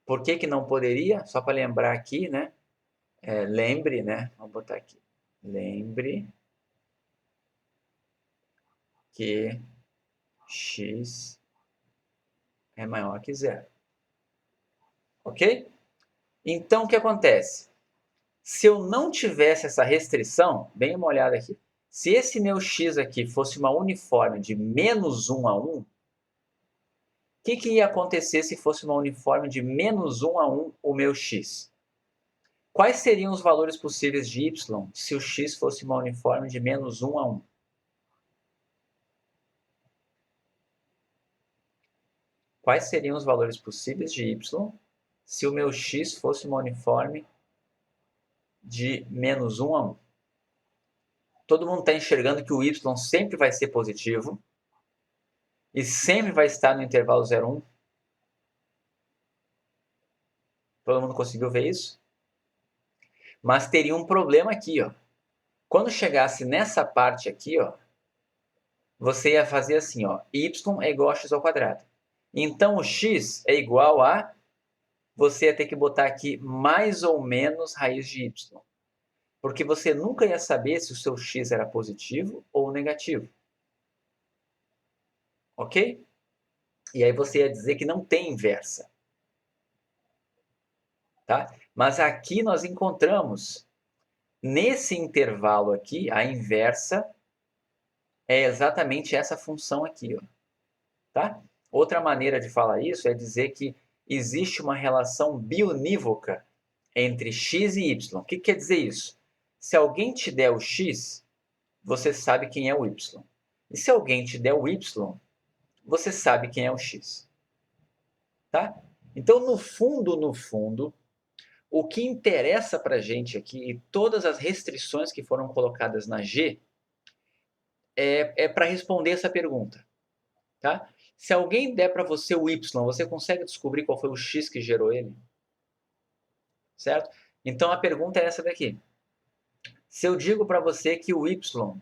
Por que não poderia? Só para lembrar aqui, né? Lembre, né? Vamos botar aqui. Lembre que x é maior que zero. Ok? Então, o que acontece? Se eu não tivesse essa restrição, dê uma olhada aqui. Se esse meu x aqui fosse uma uniforme de menos 1 a 1, o que ia acontecer se fosse uma uniforme de menos 1 a 1 o meu x? Quais seriam os valores possíveis de y se o x fosse uma uniforme de menos 1 a 1? quais seriam os valores possíveis de y se o meu x fosse uma uniforme de menos 1 a 1. Todo mundo está enxergando que o y sempre vai ser positivo e sempre vai estar no intervalo 0, 1. Todo mundo conseguiu ver isso? Mas teria um problema aqui, ó. Quando chegasse nessa parte aqui, ó, você ia fazer assim, ó, y é igual a x ao quadrado. Então, o x é igual a... Você ia ter que botar aqui mais ou menos raiz de y. Porque você nunca ia saber se o seu x era positivo ou negativo. Ok? E aí você ia dizer que não tem inversa. Tá? Mas aqui nós encontramos, nesse intervalo aqui, a inversa é exatamente essa função aqui. Ó. Tá? Outra maneira de falar isso é dizer que existe uma relação bionívoca entre x e y. O que quer dizer isso? Se alguém te der o x, você sabe quem é o y. E se alguém te der o y, você sabe quem é o x. Tá? Então, no fundo, o que interessa para a gente aqui, e todas as restrições que foram colocadas na G, é para responder essa pergunta. Tá? Se alguém der para você o y, você consegue descobrir qual foi o x que gerou ele? Certo? Então, a pergunta é essa daqui. Se eu digo para você que o y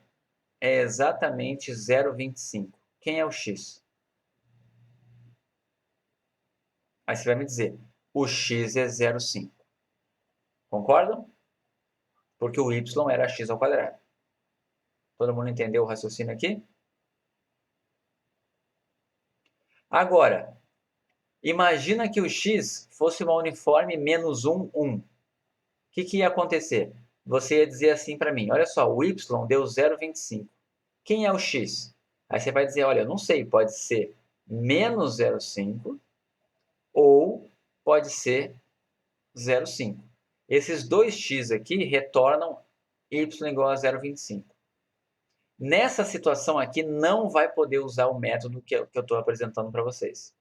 é exatamente 0,25, quem é o x? Aí você vai me dizer, o x é 0,5. Concordam? Porque o y era x ao quadrado. Todo mundo entendeu o raciocínio aqui? Agora, imagina que o x fosse uma uniforme menos 1, 1. O que ia acontecer? Você ia dizer assim para mim, olha só, o y deu 0,25. Quem é o x? Aí você vai dizer, olha, eu não sei, pode ser menos 0,5 ou pode ser 0,5. Esses dois x aqui retornam y igual a 0,25. Nessa situação aqui, não vai poder usar o método que eu estou apresentando para vocês.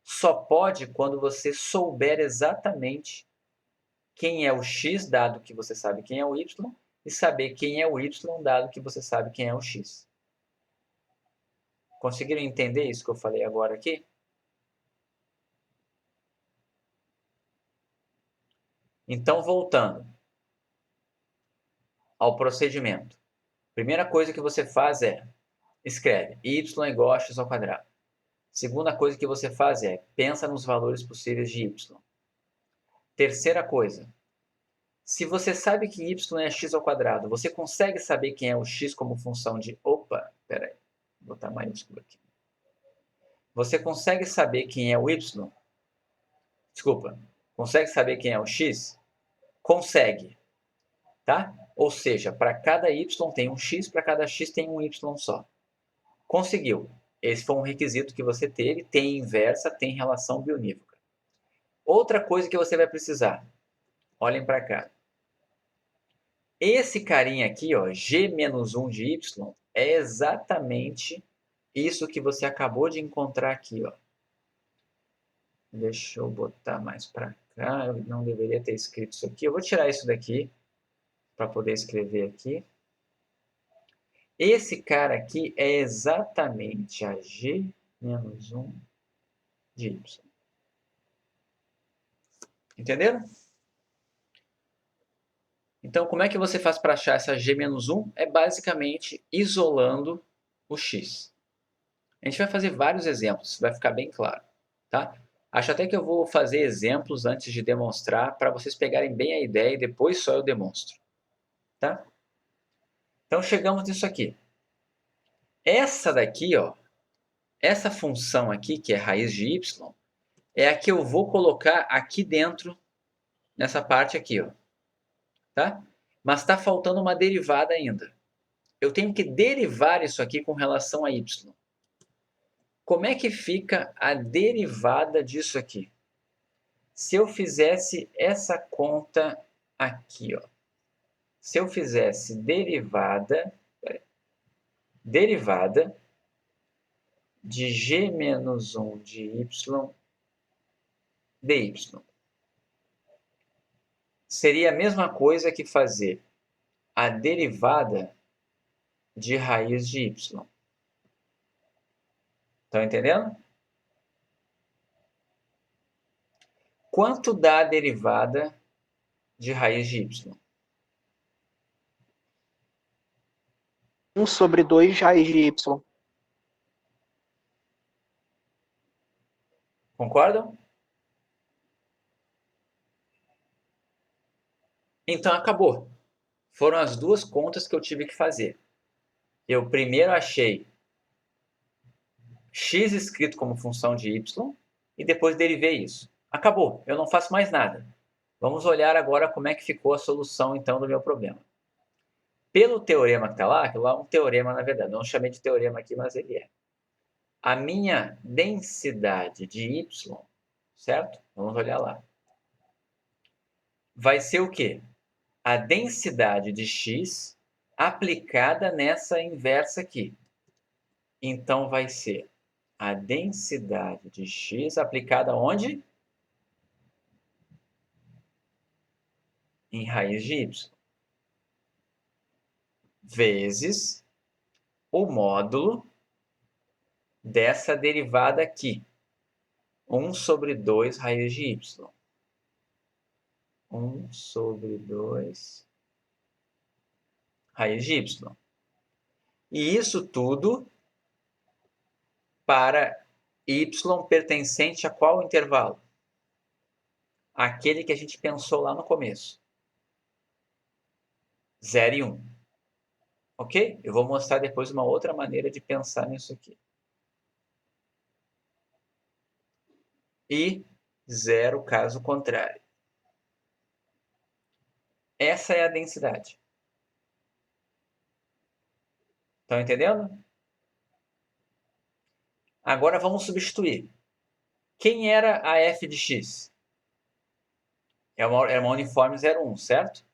Só pode quando você souber exatamente quem é o x, dado que você sabe quem é o y, e saber quem é o y, dado que você sabe quem é o x. Conseguiram entender isso que eu falei agora aqui? Então, voltando ao procedimento. Primeira coisa que você faz é, escreve y igual a x ao quadrado. Segunda coisa que você faz é, pensa nos valores possíveis de y. Terceira coisa, se você sabe que y é x ao quadrado, você consegue saber quem é o x como função de... Opa, peraí, vou botar maiúsculo aqui. Você consegue saber quem é o y? Desculpa, consegue saber quem é o x? Consegue, tá? Ou seja, para cada y tem um x, para cada x tem um y só. Conseguiu. Esse foi um requisito que você teve, tem inversa, tem relação bionívoca. Outra coisa que você vai precisar, olhem para cá. Esse carinha aqui, ó, g-1 de y, é exatamente isso que você acabou de encontrar aqui. Ó. Deixa eu botar mais para cá, eu não deveria ter escrito isso aqui. Eu vou tirar isso daqui para poder escrever aqui. Esse cara aqui é exatamente a g-1 de y. Entenderam? Então, como é que você faz para achar essa g-1? É basicamente isolando o x. A gente vai fazer vários exemplos, vai ficar bem claro. Tá? Acho até que eu vou fazer exemplos antes de demonstrar, para vocês pegarem bem a ideia e depois só eu demonstro. Tá? Então, chegamos nisso aqui. Essa daqui, ó, essa função aqui, que é raiz de y, é a que eu vou colocar aqui dentro, nessa parte aqui. Ó. Tá? Mas está faltando uma derivada ainda. Eu tenho que derivar isso aqui com relação a y. Como é que fica a derivada disso aqui? Se eu fizesse essa conta aqui, ó. Se eu fizesse derivada de g menos 1 de y dy. Seria a mesma coisa que fazer a derivada de raiz de y. Estão entendendo? Quanto dá a derivada de raiz de y? 1 sobre 2 raiz de y. Concordam? Então acabou. Foram as duas contas que eu tive que fazer. Eu primeiro achei x escrito como função de y e depois derivei isso. Acabou, eu não faço mais nada. Vamos olhar agora como é que ficou a solução então do meu problema. Pelo teorema que está lá, aquilo lá é um teorema na verdade, não chamei de teorema aqui, mas ele é. A minha densidade de y, certo? Vamos olhar lá. Vai ser o quê? A densidade de x aplicada nessa inversa aqui. Então, vai ser a densidade de x aplicada onde? Em raiz de y. Vezes o módulo dessa derivada aqui. 1 sobre 2 raiz de y. 1 sobre 2 raiz de y. E isso tudo para y pertencente a qual intervalo? Aquele que a gente pensou lá no começo. 0 e 1. Ok? Eu vou mostrar depois uma outra maneira de pensar nisso aqui. E 0 caso contrário. Essa é a densidade. Estão entendendo? Agora vamos substituir. Quem era a f de x? É uma uniforme 0,1, certo?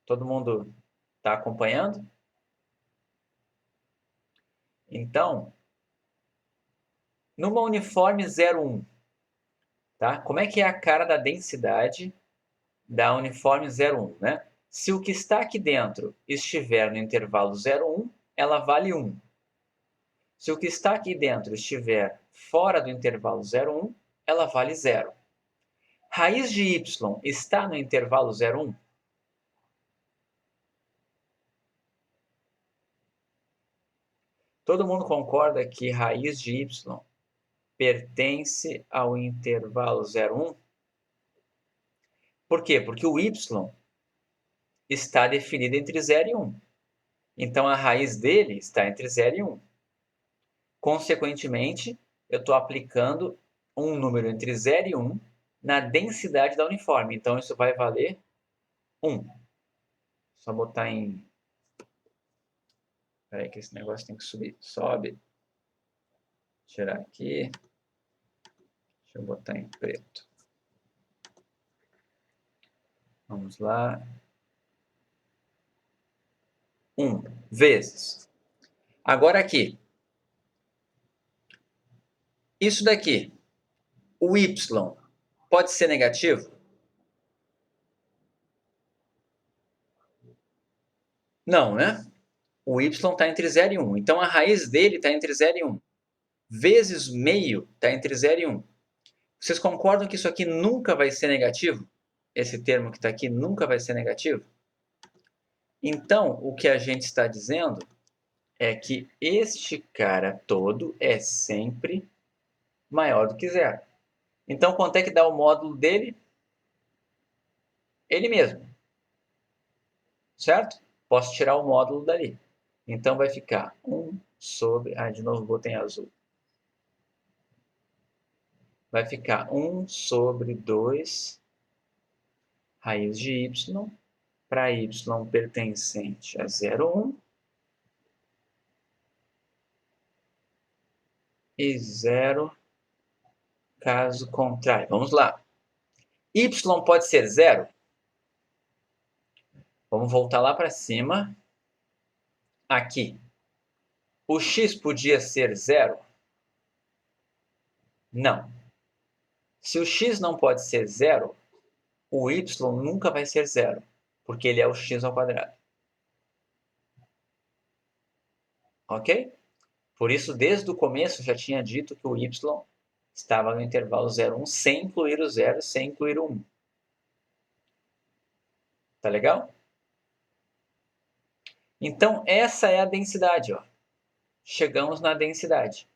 Todo mundo está acompanhando? Então, numa uniforme 0,1, tá? Como é que é a cara da densidade da uniforme 0,1, né? Se o que está aqui dentro estiver no intervalo 0,1, ela vale 1. Se o que está aqui dentro estiver fora do intervalo 0,1, ela vale 0. Raiz de y está no intervalo 0,1? Todo mundo concorda que raiz de y pertence ao intervalo 0,1? Por quê? Porque o y está definido entre 0 e 1. Então, a raiz dele está entre 0 e 1. Consequentemente, eu estou aplicando um número entre 0 e 1 na densidade da uniforme. Então, isso vai valer 1. Só botar em... Espera aí que esse negócio tem que subir. Sobe. Tirar aqui. Deixa eu botar em preto. Vamos lá. 1 vezes. Agora aqui. Isso daqui. O y pode ser negativo? Não, né? O y está entre 0 e 1. Então, a raiz dele está entre 0 e 1. Vezes meio está entre 0 e 1. Vocês concordam que isso aqui nunca vai ser negativo? Esse termo que está aqui nunca vai ser negativo? Então, o que a gente está dizendo é que este cara todo é sempre maior do que 0. Então, quanto é que dá o módulo dele? Ele mesmo. Certo? Posso tirar o módulo dali. Então, vai ficar 1 sobre... de novo botei em azul. Vai ficar 1 sobre 2 raiz de y para y pertencente a 0,1 e 0 caso contrário. Vamos lá. Y pode ser 0? Vamos voltar lá para cima. Aqui. O x podia ser 0? Não. Se o x não pode ser 0, o y nunca vai ser 0, porque ele é o x ao quadrado. Ok? Por isso, desde o começo, eu já tinha dito que o y estava no intervalo 0, 1, sem incluir o 0, sem incluir o 1. Tá legal? Então, essa é a densidade. Ó. Chegamos na densidade.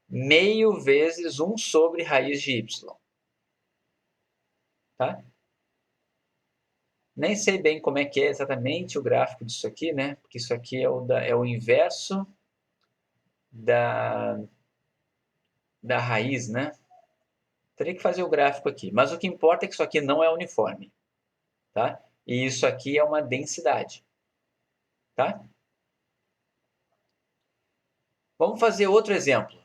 Meio vezes 1 sobre raiz de y. Tá? Nem sei bem como é que é exatamente o gráfico disso aqui, né? Porque isso aqui é o inverso da raiz, né? Teria que fazer o gráfico aqui. Mas o que importa é que isso aqui não é uniforme. Tá? E isso aqui é uma densidade. Tá? Vamos fazer outro exemplo.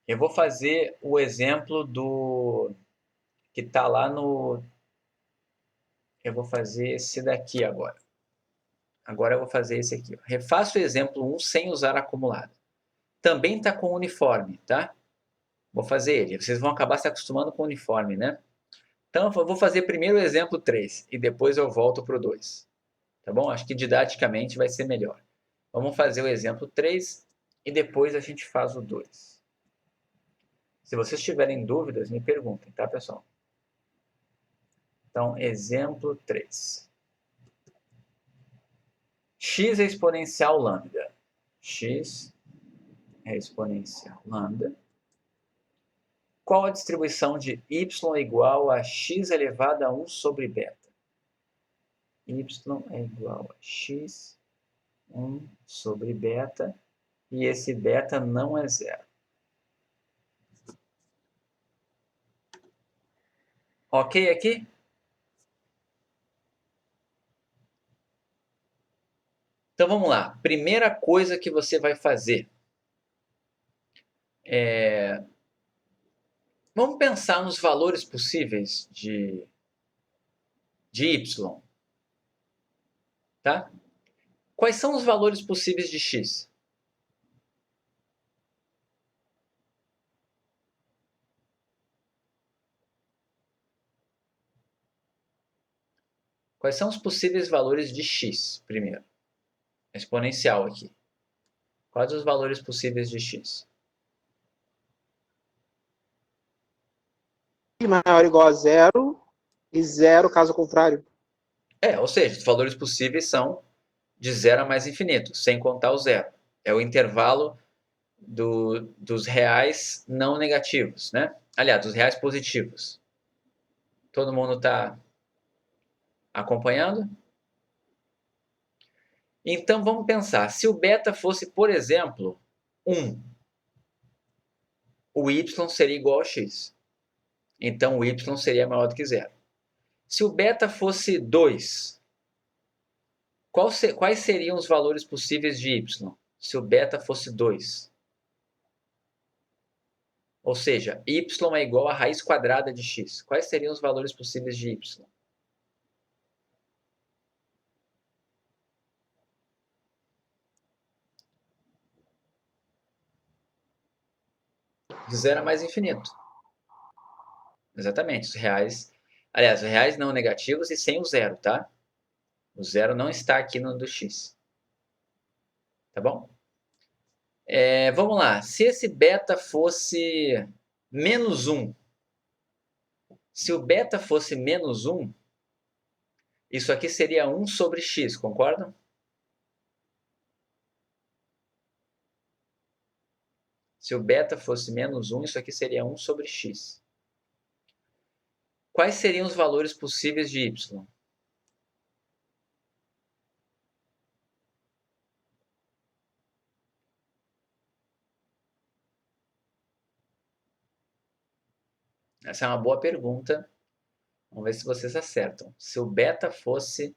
Eu vou fazer o exemplo do que está lá no... Eu vou fazer esse daqui agora. Agora eu vou fazer esse aqui. Refaço o exemplo 1 sem usar acumulado. Também está com uniforme, tá? Vou fazer ele. Vocês vão acabar se acostumando com o uniforme, né? Então, eu vou fazer primeiro o exemplo 3 e depois eu volto para o 2. Tá bom? Acho que didaticamente vai ser melhor. Vamos fazer o exemplo 3 e depois a gente faz o 2. Se vocês tiverem dúvidas, me perguntem, tá, pessoal? Então, exemplo 3. X é exponencial lambda. X é exponencial lambda. Qual a distribuição de y igual a x elevado a 1 sobre beta? Y é igual a x 1 sobre beta, e esse beta não é 0. Ok aqui? Então vamos lá. Primeira coisa que você vai fazer é... Vamos pensar nos valores possíveis de y. Tá? Quais são os valores possíveis de x? Quais são os possíveis valores de x, primeiro? Exponencial aqui. Quais os valores possíveis de x? Maior ou igual a 0 e 0 caso contrário. Ou seja, os valores possíveis são de 0 a mais infinito, sem contar o zero. É o intervalo dos reais não negativos, né? Aliás, dos reais positivos. Todo mundo está acompanhando? Então, vamos pensar. Se o beta fosse, por exemplo, 1, o y seria igual a x. Então, o y seria maior do que 0. Se o beta fosse 2, quais seriam os valores possíveis de y? Se o beta fosse 2. Ou seja, y é igual a raiz quadrada de x. Quais seriam os valores possíveis de y? De 0 a mais infinito. Exatamente, os reais... Aliás, os reais não negativos e sem o zero, tá? O zero não está aqui no do x. Tá bom? Vamos lá. Se esse beta fosse menos 1, se o beta fosse menos 1, isso aqui seria 1 sobre x, concordam? Se o beta fosse menos 1, isso aqui seria 1 sobre x. Quais seriam os valores possíveis de y? Essa é uma boa pergunta. Vamos ver se vocês acertam. Se o beta fosse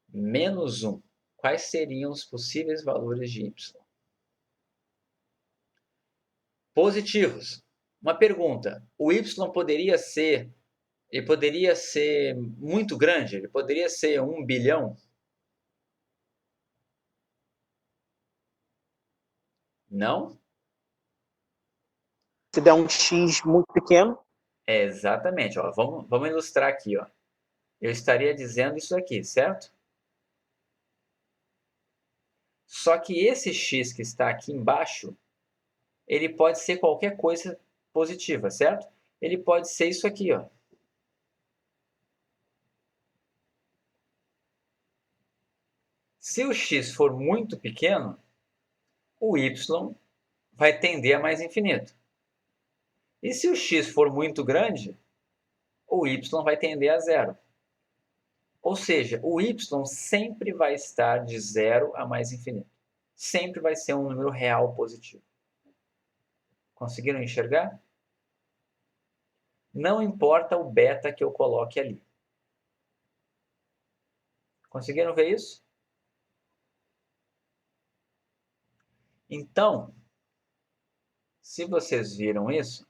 menos 1, quais seriam os possíveis valores de y? Positivos. Uma pergunta. O y poderia ser muito grande? Ele poderia ser 1 bilhão? Não? Se der um X muito pequeno, Exatamente. Ó, vamos ilustrar aqui. Ó. Eu estaria dizendo isso aqui, certo? Só que esse x que está aqui embaixo, ele pode ser qualquer coisa positiva, certo? Ele pode ser isso aqui, ó. Se o x for muito pequeno, o y vai tender a mais infinito. E se o x for muito grande, o y vai tender a zero. Ou seja, o y sempre vai estar de zero a mais infinito. Sempre vai ser um número real positivo. Conseguiram enxergar? Não importa o beta que eu coloque ali. Conseguiram ver isso? Então, se vocês viram isso,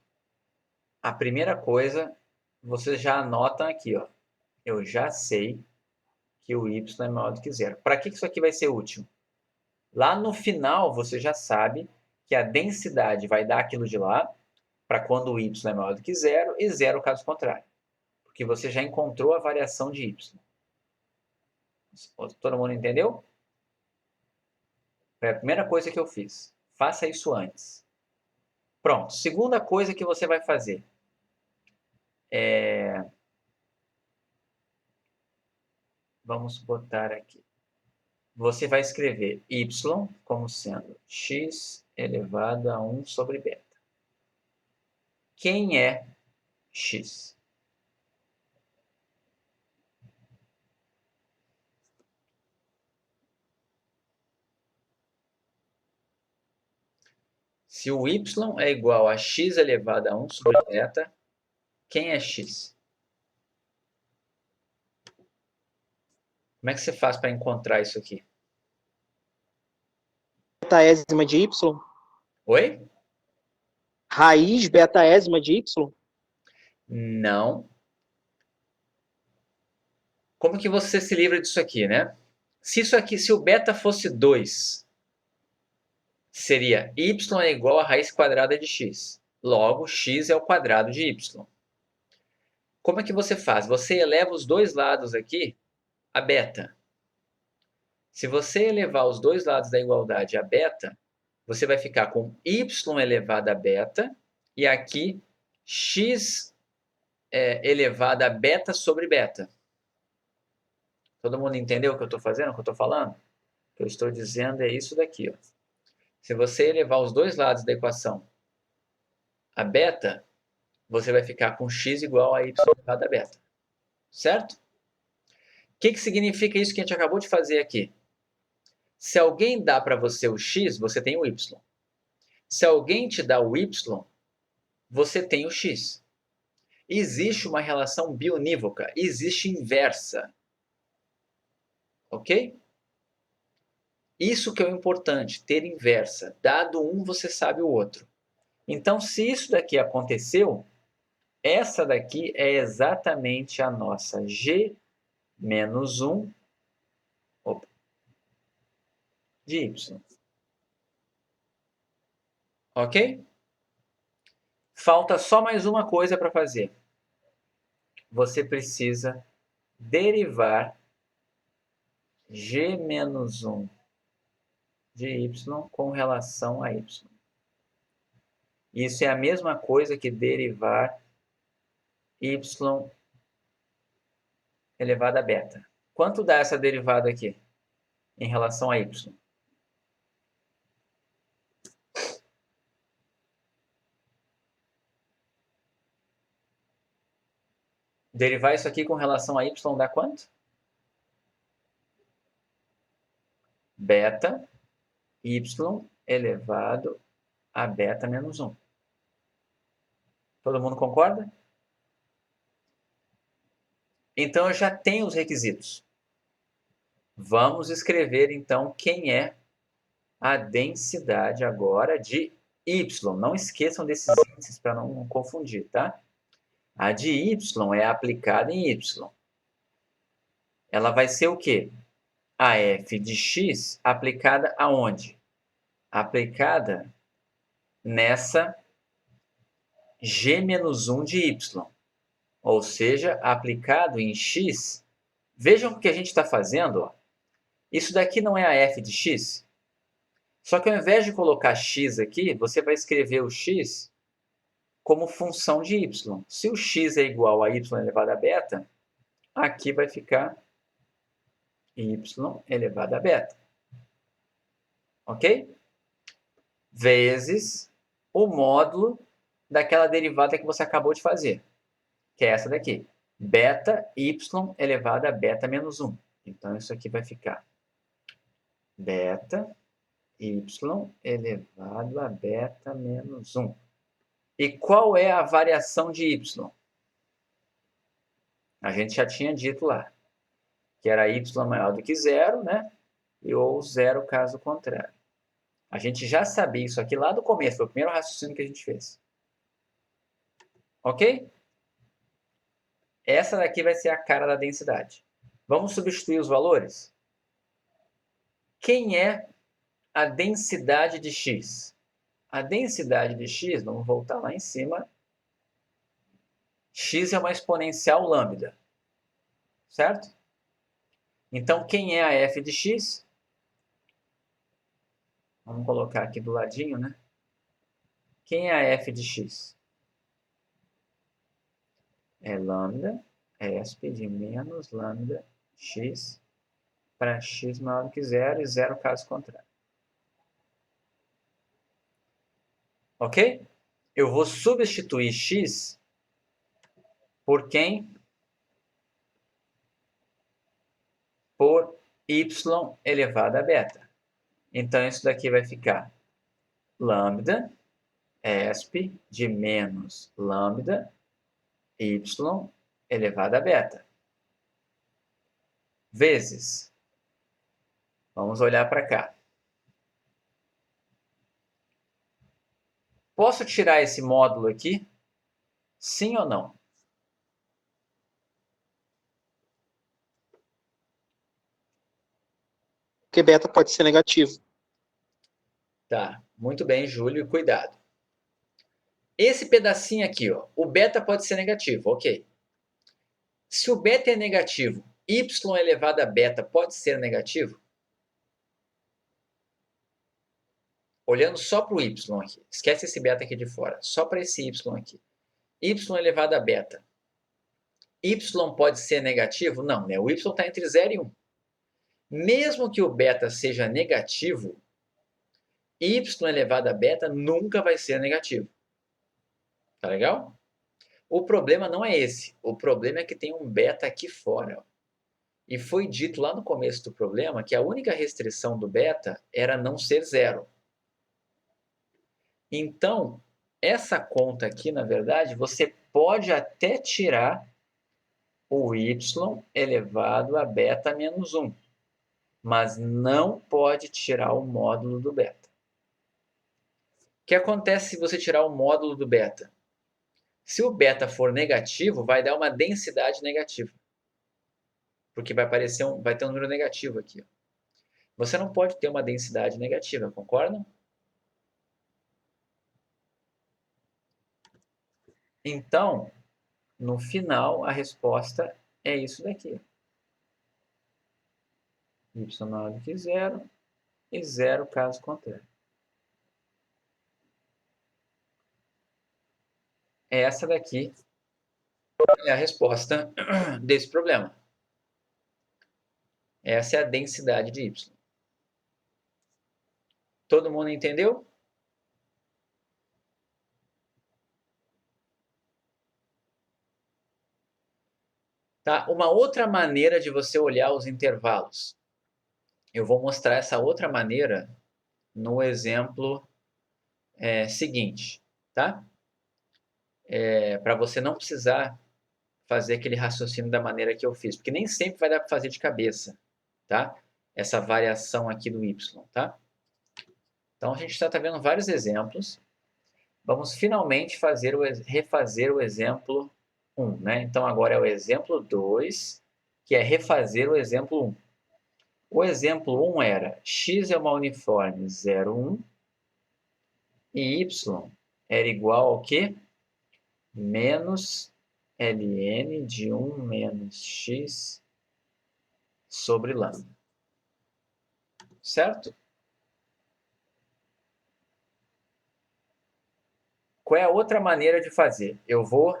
a primeira coisa, vocês já anotam aqui, ó. Eu já sei que o y é maior do que zero. Para que isso aqui vai ser útil? Lá no final, você já sabe que a densidade vai dar aquilo de lá, para quando o y é maior do que zero, e zero caso contrário. Porque você já encontrou a variação de y. Todo mundo entendeu? Foi a primeira coisa que eu fiz. Faça isso antes. Pronto. Segunda coisa que você vai fazer. Vamos botar aqui. Você vai escrever y como sendo x elevado a 1 sobre beta. Quem é x? Se o y é igual a x elevado a 1 sobre beta, quem é x? Como é que você faz para encontrar isso aqui? betaésima de Y, Oi? raiz betaésima de Y, Não. Como que você se livra disso aqui, né? Se o beta fosse 2, seria y é igual a raiz quadrada de x. Logo, x é o quadrado de y. Como é que você faz? Você eleva os dois lados aqui a beta. Se você elevar os dois lados da igualdade a beta, você vai ficar com y elevado a beta e aqui x elevado a beta sobre beta. Todo mundo entendeu o que eu estou fazendo, o que eu estou falando? O que eu estou dizendo é isso daqui. Ó. Se você elevar os dois lados da equação a beta, você vai ficar com x igual a y elevado a beta. Certo? O que significa isso que a gente acabou de fazer aqui? Se alguém dá para você o x, você tem o y. Se alguém te dá o y, você tem o x. Existe uma relação bionívoca, existe inversa. Ok? Isso que é o importante, ter inversa. Dado um, você sabe o outro. Então, se isso daqui aconteceu, essa daqui é exatamente a nossa g menos 1 de y. Ok? Falta só mais uma coisa para fazer. Você precisa derivar g menos 1 de y com relação a y. Isso é a mesma coisa que derivar y elevado a beta. Quanto dá essa derivada aqui em relação a y? Derivar isso aqui com relação a y dá quanto? Beta y elevado a beta menos 1. Todo mundo concorda? Então, eu já tenho os requisitos. Vamos escrever, então, quem é a densidade agora de y. Não esqueçam desses índices para não confundir, tá? A de y é aplicada em y. Ela vai ser o quê? A f de x aplicada aonde? Aplicada nessa g menos 1 de y. Ou seja, aplicado em x, vejam o que a gente está fazendo. Ó. Isso daqui não é a f de x? Só que ao invés de colocar x aqui, você vai escrever o x como função de y. Se o x é igual a y elevado a beta, aqui vai ficar y elevado a beta. Ok? Vezes o módulo daquela derivada que você acabou de fazer, que é essa daqui. Beta y elevado a beta menos 1. Então, isso aqui vai ficar beta y elevado a beta menos 1. E qual é a variação de y? A gente já tinha dito lá, que era y maior do que zero, né? Ou zero caso contrário. A gente já sabia isso aqui lá do começo, foi o primeiro raciocínio que a gente fez. Ok? Essa daqui vai ser a cara da densidade. Vamos substituir os valores? Quem é a densidade de x? A densidade de x, vamos voltar lá em cima. X é uma exponencial lambda. Certo? Então, quem é a f de x? Vamos colocar aqui do ladinho, né? Quem é a f de x? É lambda, esp de menos lambda x para x maior do que zero e zero caso contrário. Ok? Eu vou substituir x por quem? Por y elevado a beta. Então, isso daqui vai ficar lambda esp de menos lambda y elevado a beta. Vezes. Vamos olhar para cá. Posso tirar esse módulo aqui? Sim ou não? Porque beta pode ser negativo. Tá, muito bem, Júlio, cuidado. Esse pedacinho aqui, ó, o beta pode ser negativo, ok. Se o beta é negativo, y elevado a beta pode ser negativo? Olhando só para o y aqui, esquece esse beta aqui de fora, só para esse y aqui. Y elevado a beta. Y pode ser negativo? Não, né? O y está entre 0 e 1. Mesmo que o beta seja negativo, y elevado a beta nunca vai ser negativo. Tá legal? O problema não é esse. O problema é que tem um beta aqui fora. Ó. E foi dito lá no começo do problema que a única restrição do beta era não ser zero. Então, essa conta aqui, na verdade, você pode até tirar o y elevado a beta menos 1. Mas não pode tirar o módulo do beta. O que acontece se você tirar o módulo do beta? Se o beta for negativo, vai dar uma densidade negativa. Porque vai ter um número negativo aqui. Ó. Você não pode ter uma densidade negativa, concordam? Então, no final, a resposta é isso daqui. Y maior do que zero e zero caso contrário. Essa daqui é a resposta desse problema. Essa é a densidade de y. Todo mundo entendeu? Tá? Uma outra maneira de você olhar os intervalos. Eu vou mostrar essa outra maneira no exemplo seguinte. Tá? Para você não precisar fazer aquele raciocínio da maneira que eu fiz. Porque nem sempre vai dar para fazer de cabeça. Tá? Essa variação aqui do y. Tá? Então, a gente está vendo vários exemplos. Vamos finalmente refazer o exemplo 1. Né? Então, agora é o exemplo 2, que é refazer o exemplo 1. O exemplo 1 era x é uma uniforme 0, 1 e y era igual ao quê? Menos ln de 1 menos x sobre lambda. Certo? Qual é a outra maneira de fazer? Eu vou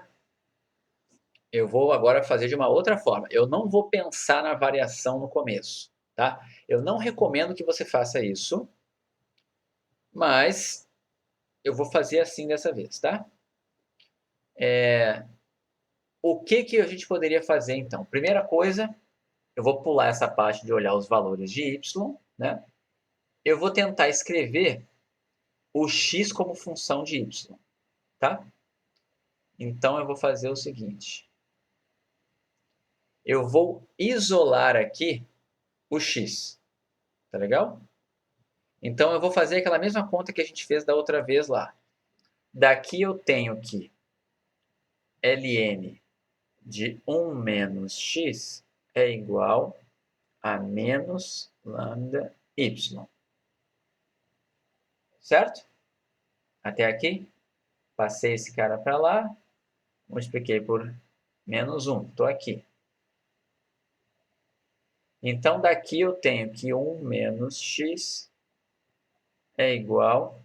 agora fazer de uma outra forma. Eu não vou pensar na variação no começo, tá? Eu não recomendo que você faça isso, mas eu vou fazer assim dessa vez, tá? O que a gente poderia fazer então? Primeira coisa, eu vou pular essa parte de olhar os valores de y, né? Eu vou tentar escrever o x como função de y, tá? Então eu vou fazer o seguinte. Eu vou isolar aqui o x, tá legal? Então eu vou fazer aquela mesma conta que a gente fez da outra vez lá. Daqui eu tenho que ln de 1 menos x é igual a menos lambda y. Certo? Até aqui? Passei esse cara para lá, multipliquei por menos 1. Estou aqui. Então, daqui eu tenho que 1 menos x é igual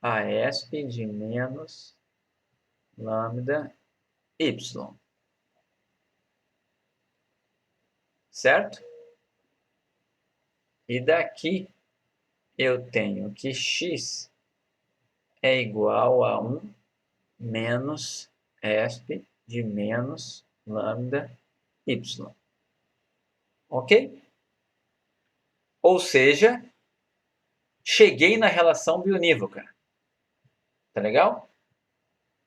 a esp de menos lambda y. Certo? E daqui eu tenho que x é igual a 1 menos esp de menos lambda y. Ok? Ou seja, cheguei na relação bionívoca. Tá legal?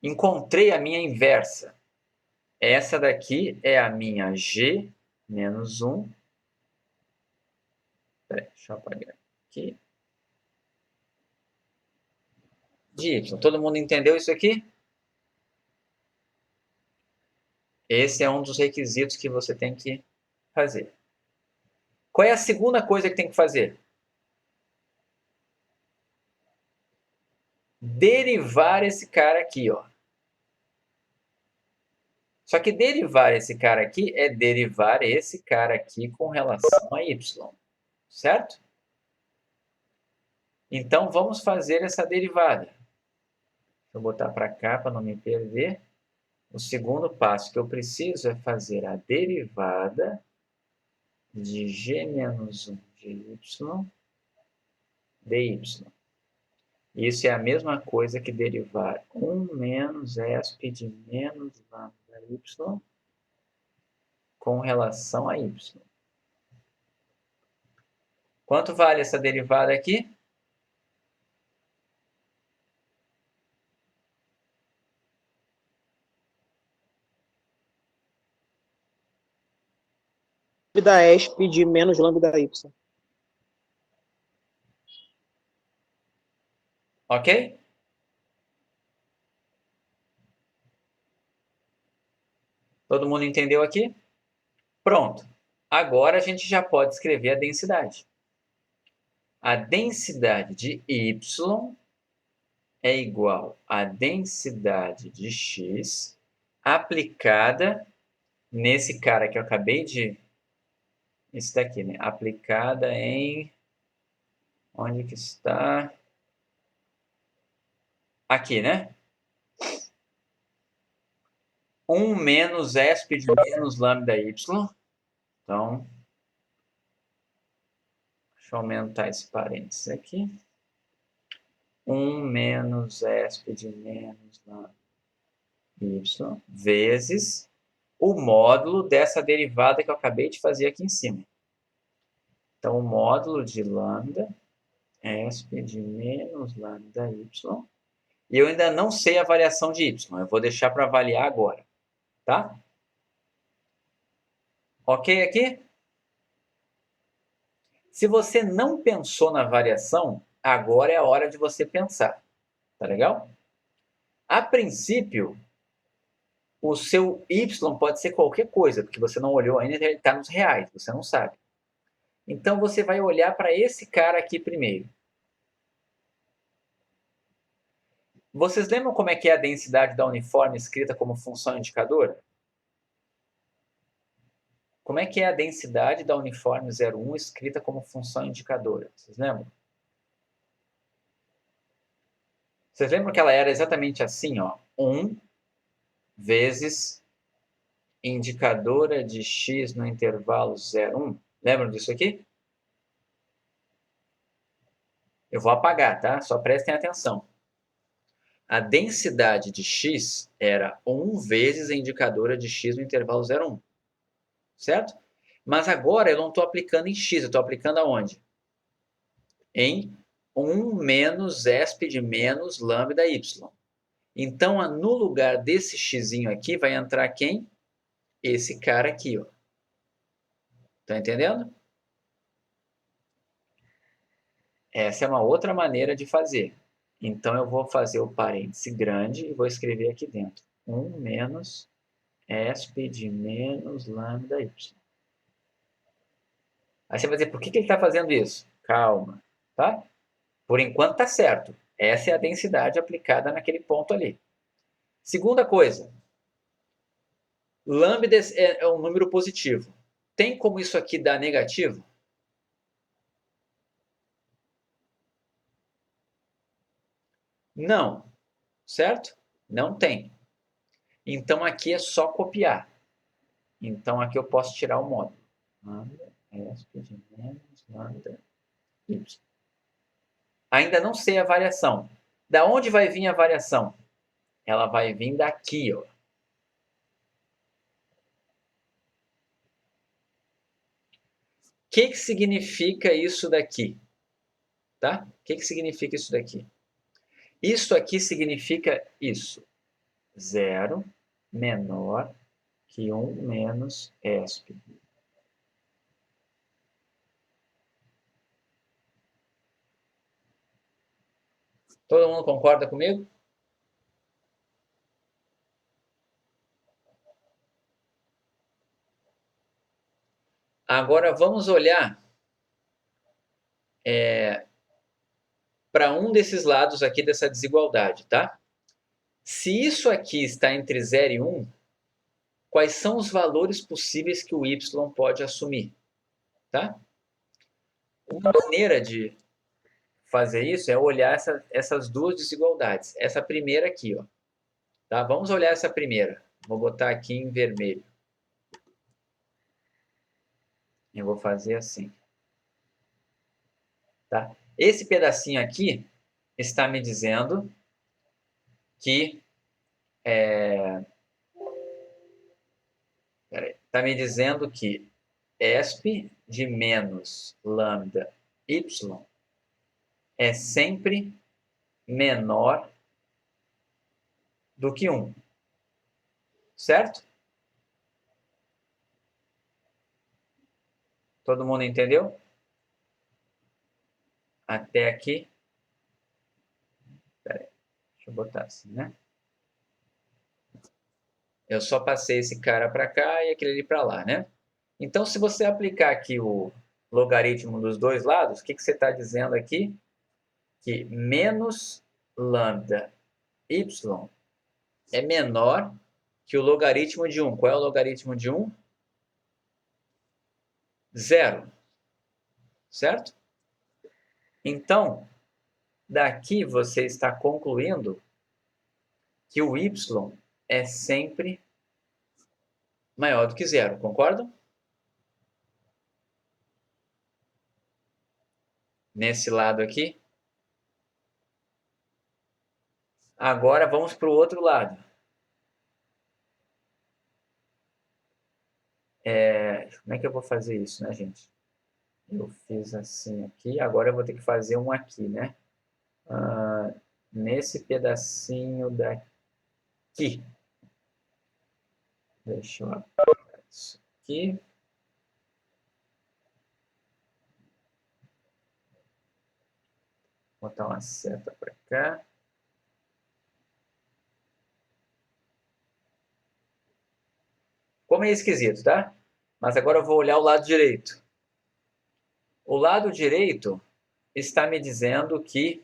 Encontrei a minha inversa. Essa daqui é a minha g menos 1. Peraí, deixa eu apagar aqui. De y. Todo mundo entendeu isso aqui? Esse é um dos requisitos que você tem que fazer. Qual é a segunda coisa que tem que fazer? Derivar esse cara aqui, ó. Só que derivar esse cara aqui é derivar esse cara aqui com relação a y. Certo? Então, vamos fazer essa derivada. Deixa eu botar para cá para não me perder. O segundo passo que eu preciso é fazer a derivada de g menos 1 de y dy. Isso é a mesma coisa que derivar 1 menos esp de menos lambda y com relação a y. Quanto vale essa derivada aqui? Da esp de menos lambda y. Ok? Todo mundo entendeu aqui? Pronto. Agora a gente já pode escrever a densidade. A densidade de y é igual à densidade de x aplicada nesse cara que eu acabei de... Esse daqui, né? Aplicada em... Onde que está? Aqui, né? 1 menos esp de menos lambda y. Então, deixa eu aumentar esse parênteses aqui. 1 menos esp de menos lambda y vezes o módulo dessa derivada que eu acabei de fazer aqui em cima. Então, o módulo de lambda esp de menos lambda y. E eu ainda não sei a variação de y. Eu vou deixar para avaliar agora. Tá? Ok aqui? Se você não pensou na variação, agora é a hora de você pensar. Tá legal? A princípio, o seu y pode ser qualquer coisa, porque você não olhou ainda, ele está nos reais, você não sabe. Então, você vai olhar para esse cara aqui primeiro. Vocês lembram como é que é a densidade da uniforme escrita como função indicadora? Como é que é a densidade da uniforme 01 escrita como função indicadora? Vocês lembram? Vocês lembram que ela era exatamente assim, ó? 1 vezes indicadora de x no intervalo 0,1. Lembram disso aqui? Eu vou apagar, tá? Só prestem atenção. A densidade de x era 1 vezes a indicadora de x no intervalo 0,1. Certo? Mas agora eu não estou aplicando em x, eu estou aplicando aonde? Em 1 menos esp de menos lambda y. Então, no lugar desse x aqui, vai entrar quem? Esse cara aqui, ó. Tá entendendo? Essa é uma outra maneira de fazer. Então, eu vou fazer o parêntese grande e vou escrever aqui dentro. 1 menos esp de menos lambda y. Aí você vai dizer, por que ele está fazendo isso? Calma, tá? Por enquanto está certo. Essa é a densidade aplicada naquele ponto ali. Segunda coisa. Lambda é um número positivo. Tem como isso aqui dar negativo? Não. Certo? Não tem. Então, aqui é só copiar. Então, aqui eu posso tirar o módulo. Lambda esp de menos lambda y. Ainda não sei a variação. Da onde vai vir a variação? Ela vai vir daqui, ó. O que significa isso daqui? Tá? O que significa isso daqui? Isso aqui significa isso. 0 menor que 1 menos esp. Todo mundo concorda comigo? Agora vamos olhar para um desses lados aqui dessa desigualdade, tá? Se isso aqui está entre 0 e 1, quais são os valores possíveis que o y pode assumir? Tá? Uma maneira de fazer isso é olhar essas duas desigualdades. Essa primeira aqui, ó. Tá? Vamos olhar essa primeira. Vou botar aqui em vermelho. Eu vou fazer assim. Tá? Esse pedacinho aqui está me dizendo que está me dizendo que esp de menos lambda y é sempre menor do que 1. Certo? Todo mundo entendeu? Até aqui. Pera aí, deixa eu botar assim, né? Eu só passei esse cara para cá e aquele ali para lá, né? Então, se você aplicar aqui o logaritmo dos dois lados, o que você está dizendo aqui? Que menos lambda y é menor que o logaritmo de 1. Qual é o logaritmo de 1? 0. Certo? Então, daqui você está concluindo que o y é sempre maior do que 0. Concordam? Nesse lado aqui. Agora vamos para o outro lado. Como é que eu vou fazer isso, né, gente? Eu fiz assim aqui, agora eu vou ter que fazer um aqui, né? Nesse pedacinho daqui. Deixa eu apagar isso aqui. Vou botar uma seta para cá. Como é esquisito, tá? Mas agora eu vou olhar o lado direito. O lado direito está me dizendo que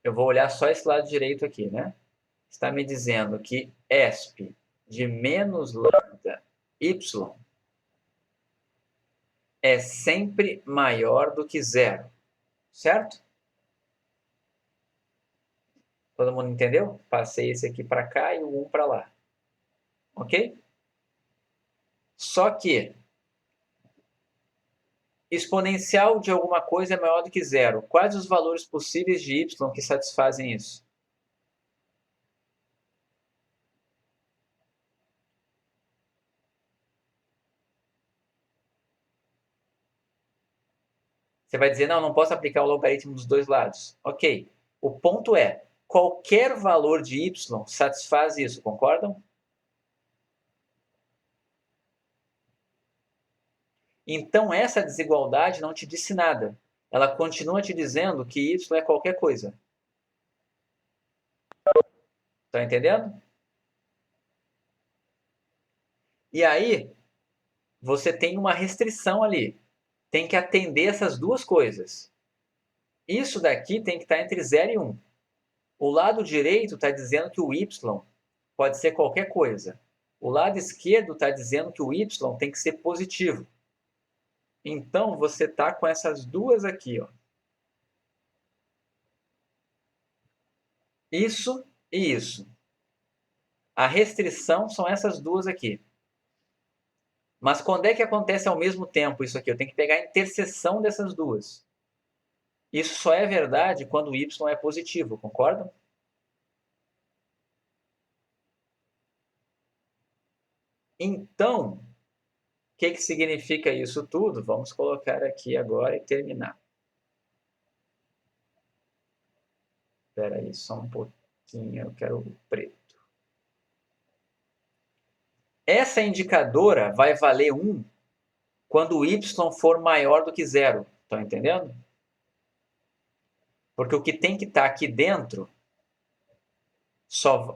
eu vou olhar só esse lado direito aqui, né? Está me dizendo que ESP de menos lambda y é sempre maior do que zero, certo? Todo mundo entendeu? Passei esse aqui para cá e o 1 para lá. Ok? Só que exponencial de alguma coisa é maior do que zero. Quais os valores possíveis de y que satisfazem isso? Você vai dizer, não, não posso aplicar o logaritmo dos dois lados. Ok. O ponto é, qualquer valor de y satisfaz isso, concordam? Então, essa desigualdade não te disse nada. Ela continua te dizendo que y é qualquer coisa. Está entendendo? E aí, você tem uma restrição ali. Tem que atender essas duas coisas. Isso daqui tem que estar entre 0 e 1. O lado direito está dizendo que o y pode ser qualquer coisa. O lado esquerdo está dizendo que o y tem que ser positivo. Então, você está com essas duas aqui. Ó. Isso e isso. A restrição são essas duas aqui. Mas quando é que acontece ao mesmo tempo isso aqui? Eu tenho que pegar a interseção dessas duas. Isso só é verdade quando o y é positivo, concordam? Então, o que significa isso tudo? Vamos colocar aqui agora e terminar. Espera aí, só um pouquinho, eu quero o preto. Essa indicadora vai valer 1 quando o y for maior do que 0. Estão entendendo? Porque o que tem que estar aqui dentro,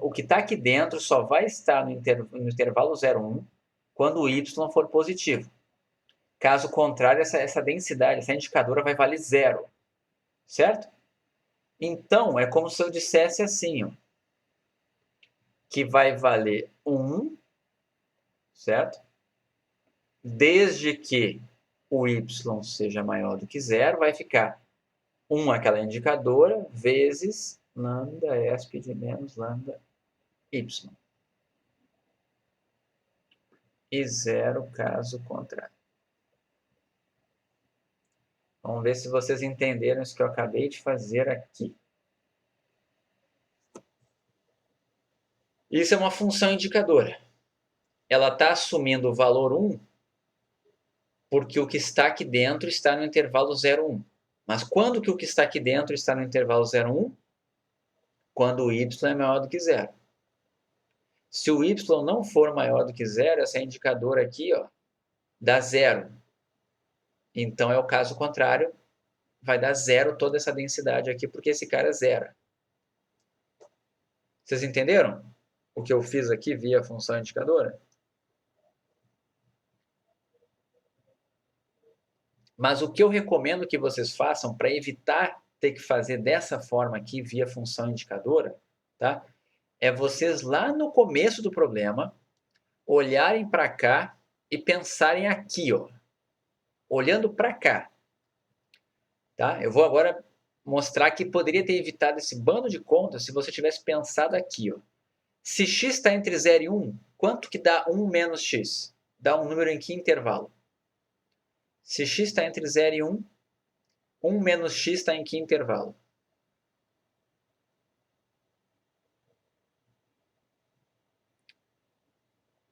o que está aqui dentro só vai estar no intervalo 0,1 quando o y for positivo. Caso contrário, essa densidade, essa indicadora vai valer 0. Certo? Então, é como se eu dissesse assim, ó, que vai valer 1, certo? Desde que o y seja maior do que 0, vai ficar 1 aquela indicadora, vezes lambda ESP de menos lambda y. E 0 caso contrário. Vamos ver se vocês entenderam isso que eu acabei de fazer aqui. Isso é uma função indicadora. Ela está assumindo o valor 1 porque o que está aqui dentro está no intervalo 0,1. Mas quando que o que está aqui dentro está no intervalo 0,1? Quando o y é maior do que 0. Se o y não for maior do que 0, essa indicadora aqui ó, dá 0. Então é o caso contrário, vai dar 0 toda essa densidade aqui, porque esse cara é 0. Vocês entenderam o que eu fiz aqui via função indicadora? Mas o que eu recomendo que vocês façam para evitar ter que fazer dessa forma aqui via função indicadora, tá? É vocês lá no começo do problema olharem para cá e pensarem aqui, ó, olhando para cá. Tá? Eu vou agora mostrar que poderia ter evitado esse bando de contas se você tivesse pensado aqui. Ó. Se x está entre 0 e 1, quanto que dá 1 menos x? Dá um número em que intervalo? Se x está entre 0 e 1, 1 menos x está em que intervalo?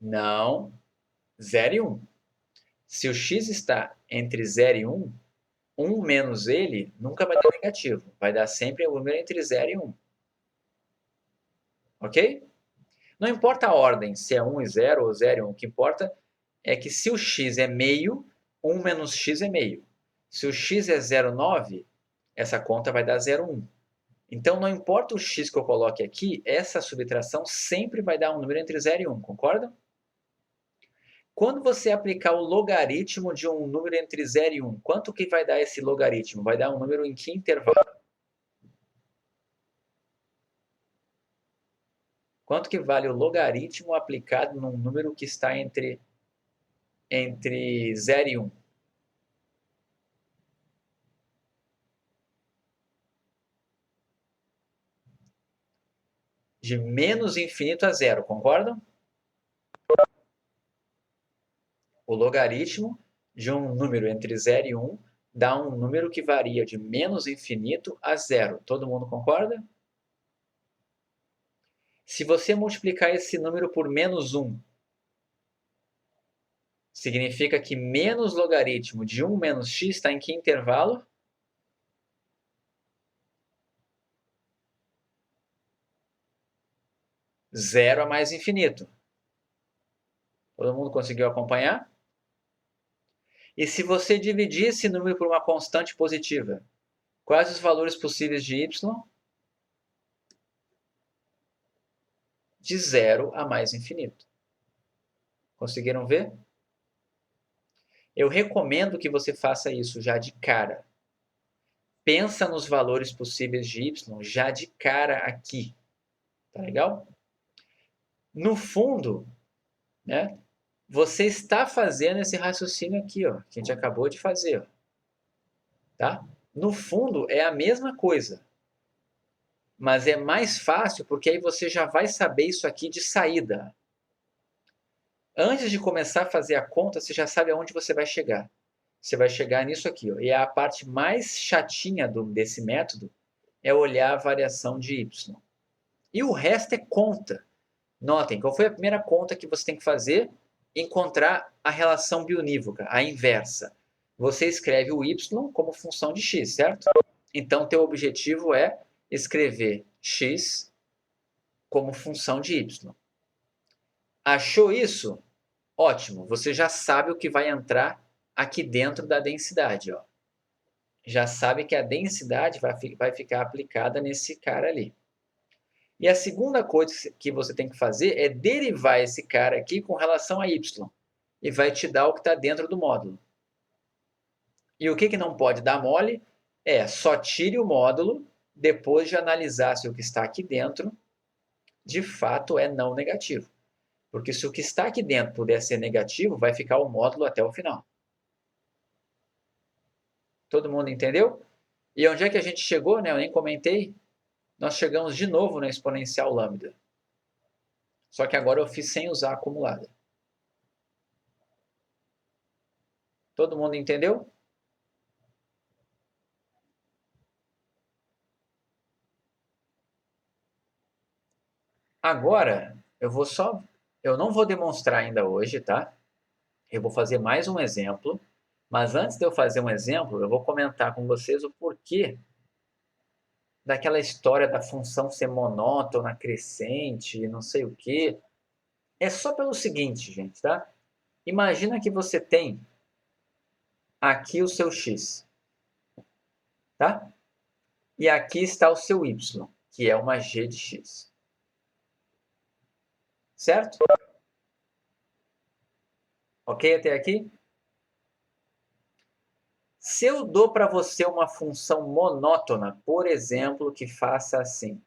Não, 0 e 1. Se o x está entre 0 e 1, 1 menos ele nunca vai dar negativo. Vai dar sempre o número entre 0 e 1. Ok? Não importa a ordem, se é 1 e 0 ou 0 e 1. O que importa é que se o x é meio, 1 menos x é meio. Se o x é 0,9, essa conta vai dar 0,1. Então, não importa o x que eu coloque aqui, essa subtração sempre vai dar um número entre 0 e 1. Concordam? Quando você aplicar o logaritmo de um número entre 0 e 1, quanto que vai dar esse logaritmo? Vai dar um número em que intervalo? Quanto que vale o logaritmo aplicado num número que está entre 0 e 1? De menos infinito a zero, concordam? O logaritmo de um número entre 0 e 1 dá um número que varia de menos infinito a zero. Todo mundo concorda? Se você multiplicar esse número por menos 1, significa que menos logaritmo de 1 menos x está em que intervalo? Zero a mais infinito. Todo mundo conseguiu acompanhar? E se você dividir esse número por uma constante positiva, quais os valores possíveis de y? De zero a mais infinito. Conseguiram ver? Eu recomendo que você faça isso já de cara. Pensa nos valores possíveis de y já de cara aqui. Tá legal? No fundo, né, você está fazendo esse raciocínio aqui, ó, que a gente acabou de fazer. Ó, tá? No fundo, é a mesma coisa. Mas é mais fácil porque aí você já vai saber isso aqui de saída. Antes de começar a fazer a conta, você já sabe aonde você vai chegar. Você vai chegar nisso aqui. Ó, e a parte mais chatinha desse método é olhar a variação de y. E o resto é conta. Notem, qual foi a primeira conta que você tem que fazer? Encontrar a relação bionívoca, a inversa. Você escreve o y como função de x, certo? Então, teu objetivo é escrever x como função de y. Achou isso? Ótimo, você já sabe o que vai entrar aqui dentro da densidade. Ó. Já sabe que a densidade vai ficar aplicada nesse cara ali. E a segunda coisa que você tem que fazer é derivar esse cara aqui com relação a y. E vai te dar o que está dentro do módulo. E o que não pode dar mole é só tire o módulo depois de analisar se o que está aqui dentro de fato é não negativo. Porque se o que está aqui dentro puder ser negativo, vai ficar o módulo até o final. Todo mundo entendeu? E onde é que a gente chegou, né? Eu nem comentei. Nós chegamos de novo na exponencial lambda. Só que agora eu fiz sem usar a acumulada. Todo mundo entendeu? Agora, eu não vou demonstrar ainda hoje, tá? Eu vou fazer mais um exemplo, mas antes de eu fazer um exemplo, eu vou comentar com vocês o porquê daquela história da função ser monótona, crescente, não sei o quê. É só pelo seguinte, gente, tá? Imagina que você tem aqui o seu x, tá? E aqui está o seu y, que é uma g de x. Certo? Ok até aqui? Se eu dou para você uma função monótona, por exemplo, que faça assim.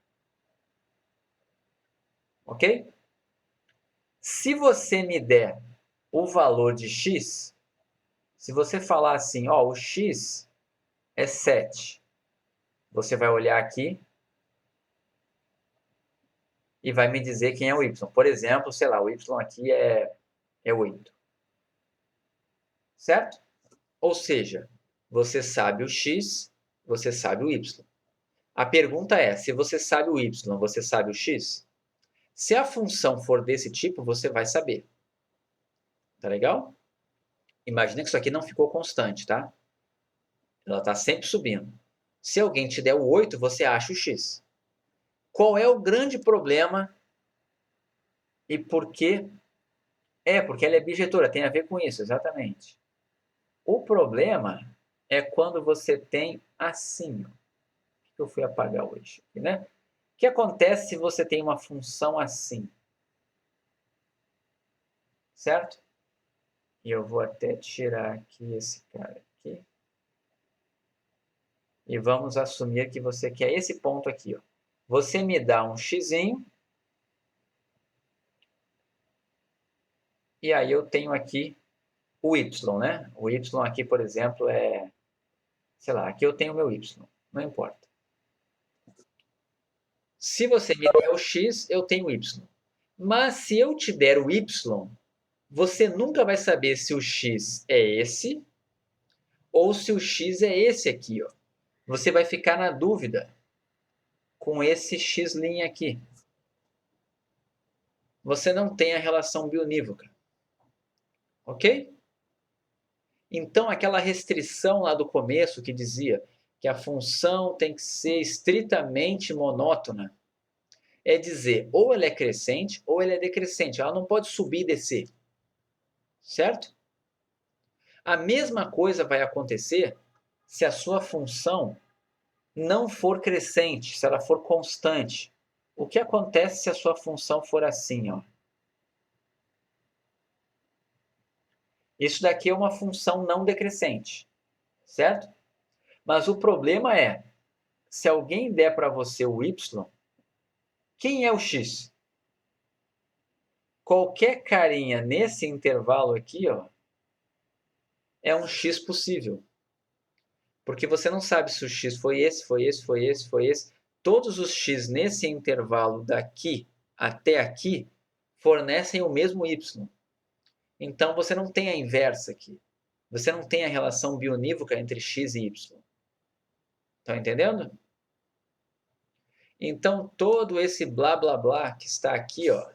Ok? Se você me der o valor de x, se você falar assim, ó, o x é 7, você vai olhar aqui e vai me dizer quem é o y. Por exemplo, sei lá, o y aqui é 8. Certo? Ou seja, você sabe o x, você sabe o y. A pergunta é, se você sabe o y, você sabe o x? Se a função for desse tipo, você vai saber. Tá legal? Imagina que isso aqui não ficou constante, tá? Ela está sempre subindo. Se alguém te der o 8, você acha o x. Qual é o grande problema e por quê? Porque ela é bijetora, tem a ver com isso, exatamente. O problema é quando você tem assim. O que eu fui apagar hoje? Né? O que acontece se você tem uma função assim? Certo? E eu vou até tirar aqui esse cara aqui. E vamos assumir que você quer esse ponto aqui. Ó. Você me dá um xzinho E aí eu tenho aqui o y, né? O y aqui, por exemplo, é... Sei lá, aqui eu tenho o meu y. Não importa. Se você me der o x, eu tenho o y. Mas se eu te der o y, você nunca vai saber se o x é esse ou se o x é esse aqui, ó. Você vai ficar na dúvida com esse x' aqui. Você não tem a relação bionívoca. Ok? Então, aquela restrição lá do começo que dizia que a função tem que ser estritamente monótona, é dizer, ou ela é crescente ou ela é decrescente. Ela não pode subir e descer. Certo? A mesma coisa vai acontecer se a sua função não for crescente, se ela for constante. O que acontece se a sua função for assim, ó? Isso daqui é uma função não decrescente, certo? Mas o problema é, se alguém der para você o y, quem é o x? Qualquer carinha nesse intervalo aqui, ó, é um x possível. Porque você não sabe se o x foi esse, foi esse, foi esse, foi esse. Todos os x nesse intervalo daqui até aqui fornecem o mesmo y. Então, você não tem a inversa aqui. Você não tem a relação bionívoca entre x e y. Estão entendendo? Então, todo esse blá, blá, blá que está aqui, ó,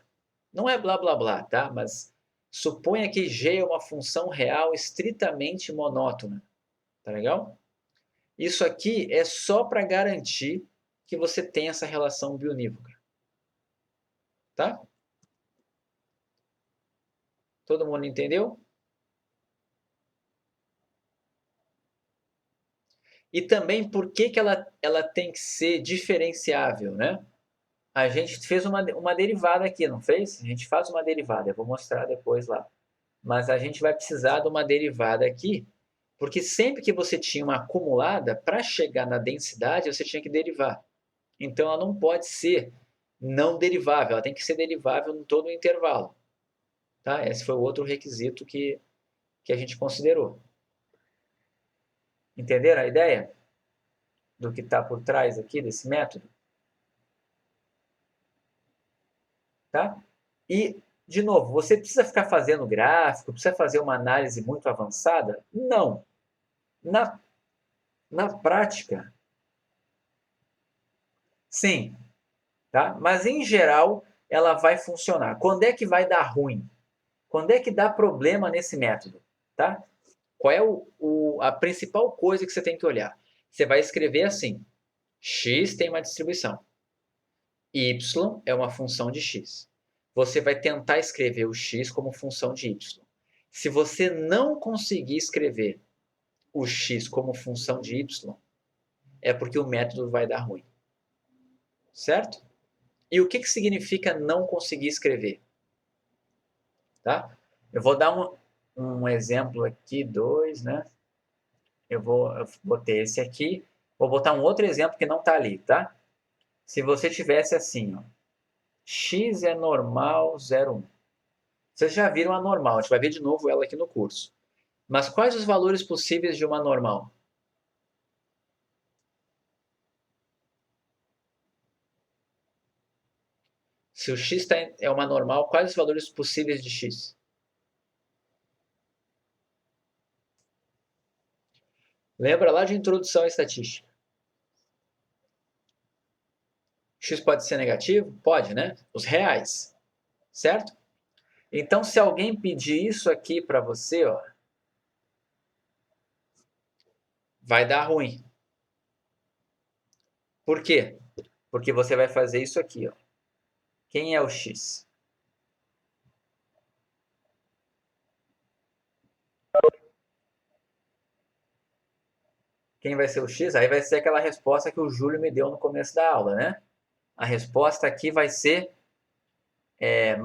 não é blá, blá, blá, tá? Mas suponha que g é uma função real estritamente monótona. Tá legal? Isso aqui é só para garantir que você tem essa relação bionívoca. Tá? Todo mundo entendeu? E também por que ela tem que ser diferenciável, né? A gente fez uma derivada aqui, não fez? A gente faz uma derivada, eu vou mostrar depois lá. Mas a gente vai precisar de uma derivada aqui, porque sempre que você tinha uma acumulada, para chegar na densidade, você tinha que derivar. Então, ela não pode ser não derivável, ela tem que ser derivável em todo o intervalo. Tá? Esse foi o outro requisito que a gente considerou. Entenderam a ideia do que está por trás aqui desse método? Tá? E, de novo, você precisa ficar fazendo gráfico, precisa fazer uma análise muito avançada? Não. Na prática, sim. Tá? Mas, em geral, ela vai funcionar. Quando é que vai dar ruim? Quando é que dá problema nesse método? Tá? Qual é a principal coisa que você tem que olhar? Você vai escrever assim, x tem uma distribuição, y é uma função de x. Você vai tentar escrever o x como função de y. Se você não conseguir escrever o x como função de y, é porque o método vai dar ruim. Certo? E o que significa não conseguir escrever? Tá? Eu vou dar um exemplo aqui, dois, né? Eu botei esse aqui. Vou botar um outro exemplo que não está ali, tá? Se você tivesse assim, ó, x é normal 0,1. Vocês já viram a normal, a gente vai ver de novo ela aqui no curso. Mas quais os valores possíveis de uma normal? Se o x é uma normal, quais os valores possíveis de x? Lembra lá de introdução à estatística? X pode ser negativo? Pode, né? Os reais, certo? Então, se alguém pedir isso aqui para você, ó, vai dar ruim. Por quê? Porque você vai fazer isso aqui, ó. Quem é o x? Quem vai ser o x? Aí vai ser aquela resposta que o Júlio me deu no começo da aula, né? A resposta aqui vai ser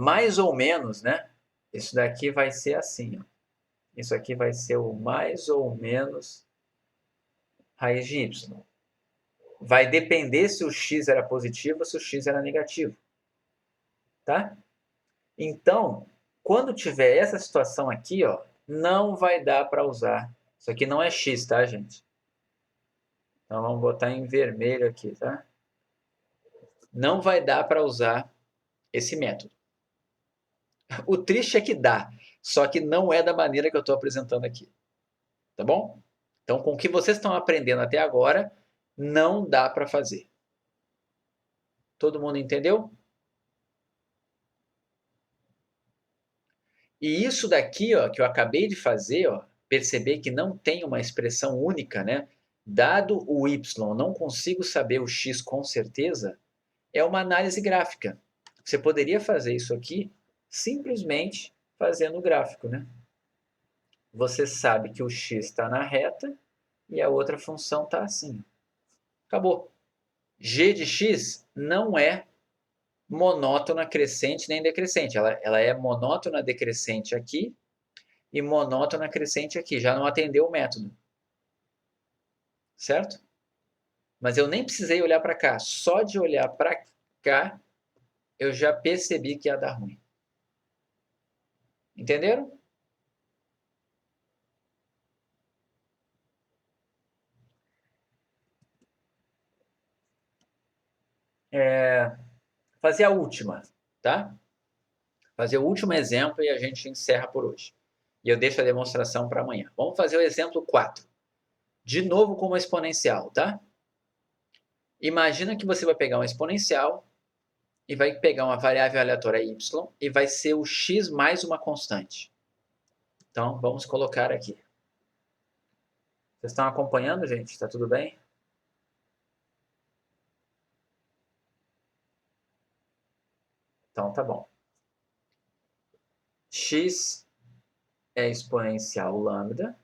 mais ou menos, né? Isso daqui vai ser assim, ó. Isso aqui vai ser o mais ou menos raiz de y. Vai depender se o x era positivo ou se o x era negativo. Tá? Então, Quando tiver essa situação aqui, ó, não vai dar para usar. Isso aqui não é x, tá, gente? Então, vamos botar em vermelho aqui, tá? Não vai dar para usar esse método. O triste é que dá, só que não é da maneira que eu estou apresentando aqui. Tá bom? Então, com o que vocês estão aprendendo até agora, não dá para fazer. Todo mundo entendeu? E isso daqui, ó, que eu acabei de fazer, ó, perceber que não tem uma expressão única, né? Dado o y, não consigo saber o x com certeza, é uma análise gráfica. Você poderia fazer isso aqui simplesmente fazendo o gráfico, né? Você sabe que o x está na reta e a outra função está assim. Acabou. G de x não é monótona crescente nem decrescente. Ela é monótona decrescente aqui e monótona crescente aqui. Já não atendeu o método. Certo? Mas eu nem precisei olhar para cá. Só de olhar para cá, eu já percebi que ia dar ruim. Entenderam? Fazer a última, tá? Fazer o último exemplo e a gente encerra por hoje. E eu deixo a demonstração para amanhã. Vamos fazer o exemplo 4. De novo com uma exponencial, tá? Imagina que você vai pegar uma exponencial e vai pegar uma variável aleatória y e vai ser o x mais uma constante. Então, vamos colocar aqui. Vocês estão acompanhando, gente? Está tudo bem? Então, tá bom. X é exponencial lambda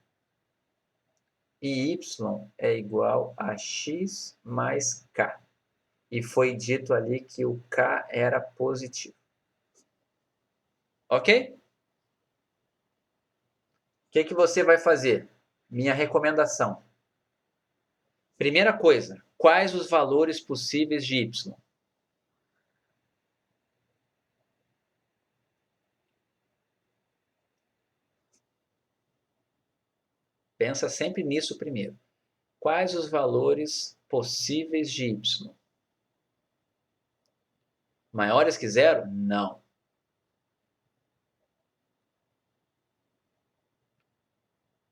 e y é igual a x mais k. E foi dito ali que o k era positivo. Ok? O que você vai fazer? Minha recomendação. Primeira coisa, quais os valores possíveis de y? Pensa sempre nisso primeiro. Quais os valores possíveis de y? Maiores que zero? Não.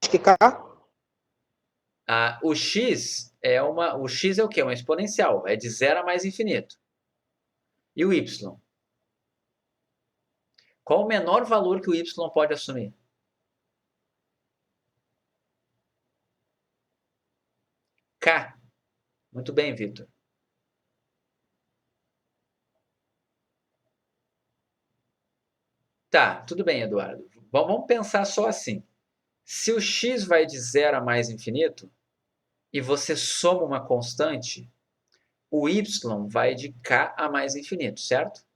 Acho que K. O x é o x é o quê? Uma exponencial, é de zero a mais infinito. E o y? Qual o menor valor que o y pode assumir? K. Muito bem, Vitor. Tá, tudo bem, Eduardo. Vamos pensar só assim. Se o x vai de zero a mais infinito e você soma uma constante, o y vai de k a mais infinito, certo?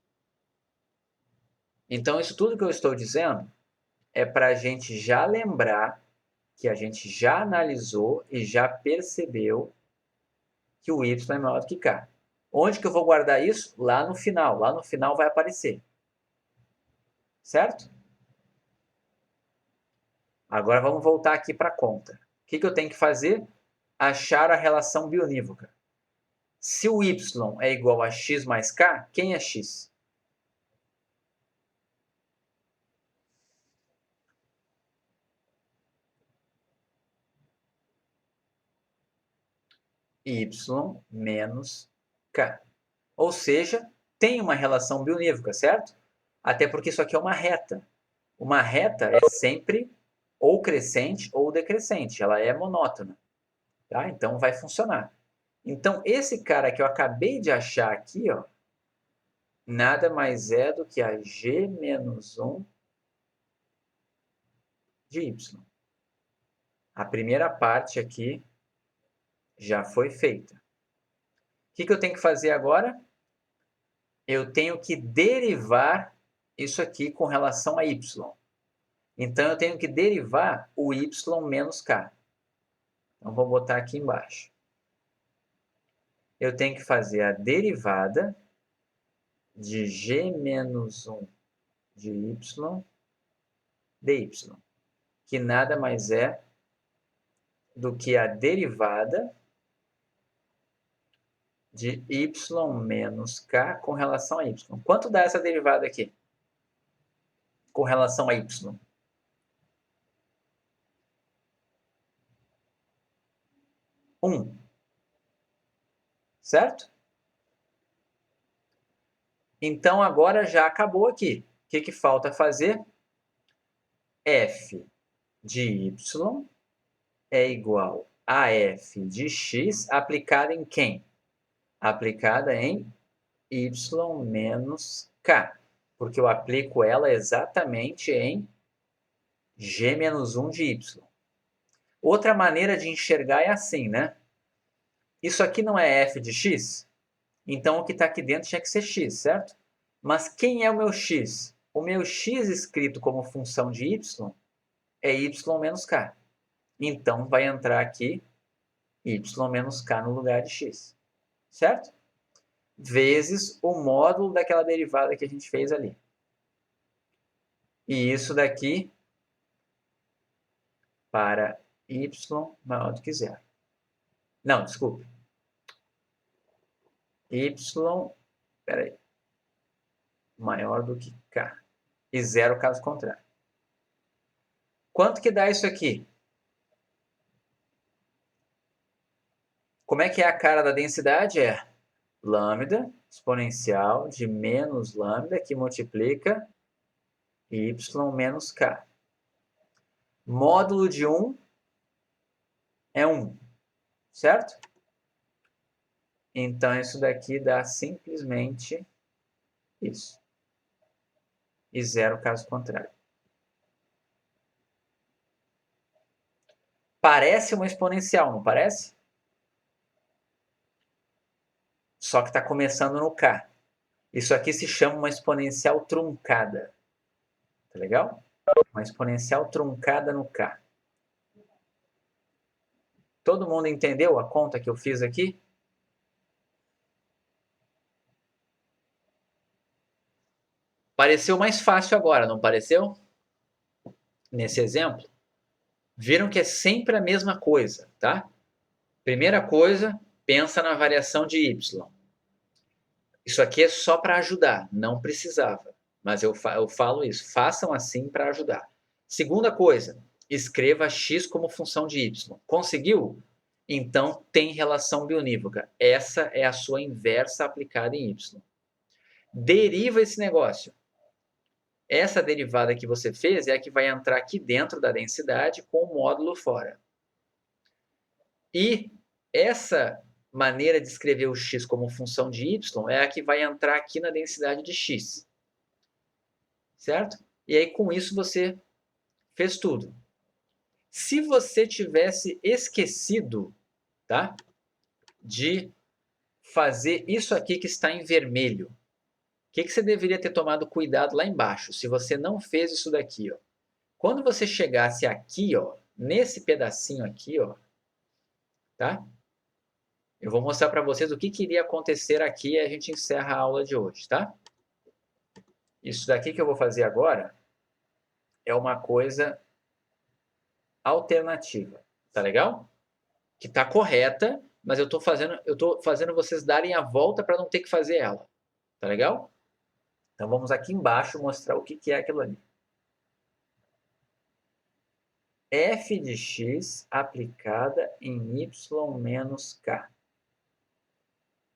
Então, isso tudo que eu estou dizendo é para a gente já lembrar que a gente já analisou e já percebeu que o y é maior do que k. Onde que eu vou guardar isso? Lá no final. Lá no final vai aparecer. Certo? Agora vamos voltar aqui para a conta. O que eu tenho que fazer? Achar a relação bionívoca. Se o y é igual a x mais k, quem é x? Y menos k. Ou seja, tem uma relação bionívoca, certo? Até porque isso aqui é uma reta. Uma reta é sempre ou crescente ou decrescente. Ela é monótona. Tá? Então vai funcionar. Então esse cara que eu acabei de achar aqui, ó, nada mais é do que a g menos 1 de y. A primeira parte aqui já foi feita. O que eu tenho que fazer agora? Eu tenho que derivar isso aqui com relação a y. Então, eu tenho que derivar o y menos k. Então, vou botar aqui embaixo. Eu tenho que fazer a derivada de g menos 1 de y dy, que nada mais é do que a derivada de y menos k com relação a y. Quanto dá essa derivada aqui? Com relação a y? 1. Certo? Então, agora já acabou aqui. O que falta fazer? F de y é igual a f de x aplicada em quem? Aplicada em y menos k. Porque eu aplico ela exatamente em g menos 1 de y. Outra maneira de enxergar é assim, né? Isso aqui não é f de x? Então, o que está aqui dentro tinha que ser x, certo? Mas quem é o meu x? O meu x escrito como função de y é y menos k. Então, vai entrar aqui y menos k no lugar de x. Certo? Vezes o módulo daquela derivada que a gente fez ali. E isso daqui para y maior do que zero. Não, desculpe. Y, peraí, maior do que k. E zero caso contrário. Quanto que dá isso aqui? Como é que é a cara da densidade? É lambda exponencial de menos lambda que multiplica y menos k. Módulo de 1 é 1, certo? Então, isso daqui dá simplesmente isso. E zero caso contrário. Parece uma exponencial, não parece? Só que está começando no k. Isso aqui se chama uma exponencial truncada. Tá legal? Uma exponencial truncada no k. Todo mundo entendeu a conta que eu fiz aqui? Pareceu mais fácil agora, não pareceu? Nesse exemplo. Viram que é sempre a mesma coisa, tá? Primeira coisa, pensa na variação de y. Isso aqui é só para ajudar, não precisava. Mas eu falo isso, façam assim para ajudar. Segunda coisa, escreva x como função de y. Conseguiu? Então tem relação biunívoca. Essa é a sua inversa aplicada em y. Deriva esse negócio. Essa derivada que você fez é a que vai entrar aqui dentro da densidade com o módulo fora. E essa maneira de escrever o x como função de y é a que vai entrar aqui na densidade de x. Certo? E aí, com isso, você fez tudo. Se você tivesse esquecido, tá, de fazer isso aqui que está em vermelho, o que você deveria ter tomado cuidado lá embaixo, se você não fez isso daqui, ó? Quando você chegasse aqui, ó, nesse pedacinho aqui, ó, tá? Eu vou mostrar para vocês o que iria acontecer aqui e a gente encerra a aula de hoje, tá? Isso daqui que eu vou fazer agora é uma coisa alternativa, tá legal? Que tá correta, mas eu tô fazendo vocês darem a volta para não ter que fazer ela, tá legal? Então vamos aqui embaixo mostrar o que é aquilo ali. F de x aplicada em y menos k.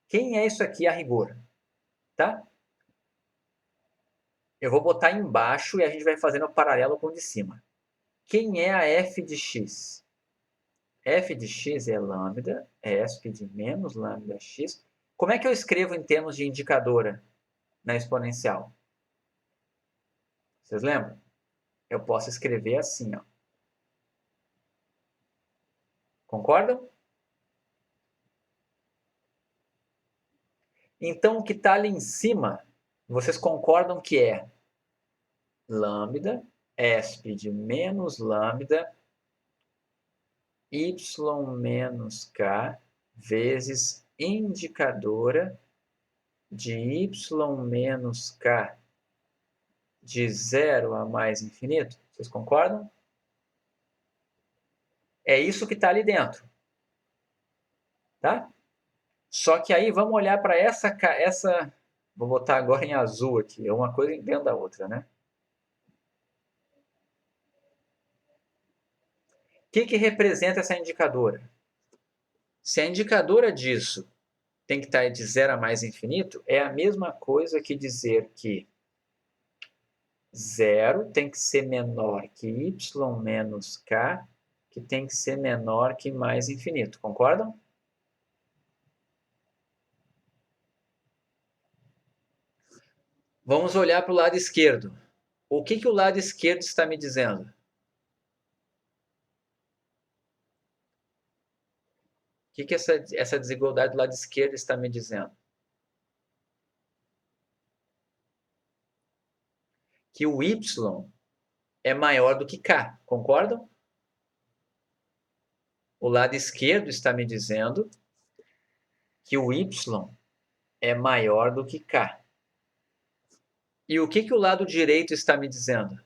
Quem é isso aqui a rigor? Tá? Eu vou botar embaixo e a gente vai fazendo o paralelo com o de cima. Quem é a f de x? F de x é lambda, esp de menos lambda x. Como é que eu escrevo em termos de indicadora na exponencial? Vocês lembram? Eu posso escrever assim, ó. Concordam? Então, o que está ali em cima, vocês concordam que é lambda, esp de menos lambda, y menos k, vezes indicadora de y menos k de 0 a mais infinito? Vocês concordam? É isso que está ali dentro. Tá? Só que aí vamos olhar para essa... Vou botar agora em azul aqui. É uma coisa dentro da outra, né? O que representa essa indicadora? Se a indicadora disso tem que estar de 0 a mais infinito, é a mesma coisa que dizer que 0 tem que ser menor que y menos k, que tem que ser menor que mais infinito. Concordam? Vamos olhar para o lado esquerdo. O que o lado esquerdo está me dizendo? O que essa desigualdade do lado esquerdo está me dizendo? Que o y é maior do que k. Concordam? O lado esquerdo está me dizendo que o y é maior do que k. E o que o lado direito está me dizendo?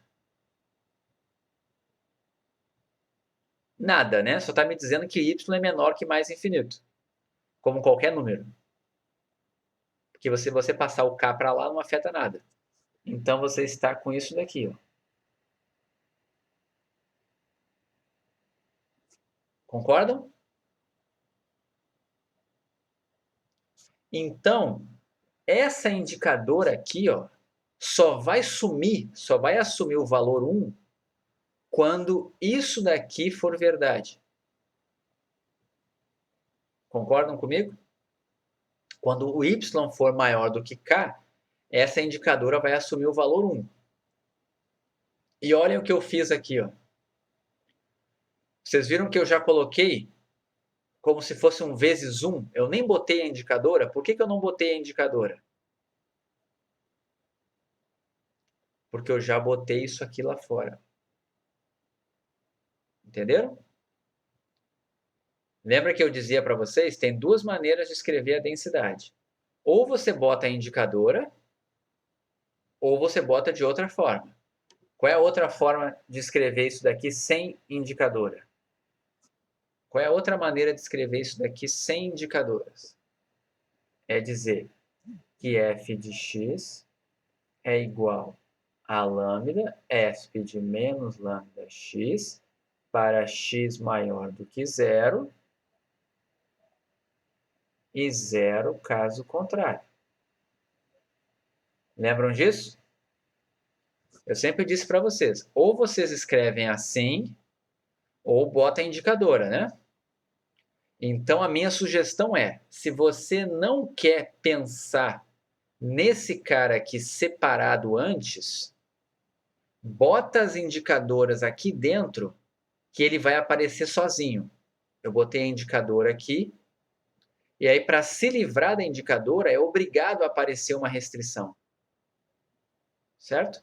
Nada, né? Só está me dizendo que y é menor que mais infinito. Como qualquer número. Porque você passar o k para lá não afeta nada. Então você está com isso daqui, ó. Concordam? Então, essa indicadora aqui, ó, só vai assumir o valor 1 quando isso daqui for verdade. Concordam comigo? Quando o y for maior do que k, essa indicadora vai assumir o valor 1. E olhem o que eu fiz aqui, ó. Vocês viram que eu já coloquei como se fosse um vezes 1? Eu nem botei a indicadora. Por que eu não botei a indicadora? Porque eu já botei isso aqui lá fora. Entenderam? Lembra que eu dizia para vocês? Tem duas maneiras de escrever a densidade. Ou você bota a indicadora, ou você bota de outra forma. Qual é a outra forma de escrever isso daqui sem indicadora? Qual é a outra maneira de escrever isso daqui sem indicadoras? É dizer que f de x é igual a lambda esp de menos lambda x para x maior do que zero e zero caso contrário. Lembram disso? Eu sempre disse para vocês, ou vocês escrevem assim, ou bota a indicadora, né? Então, a minha sugestão é, se você não quer pensar nesse cara aqui separado antes, bota as indicadoras aqui dentro, que ele vai aparecer sozinho. Eu botei a indicadora aqui, e aí para se livrar da indicadora, é obrigado a aparecer uma restrição. Certo?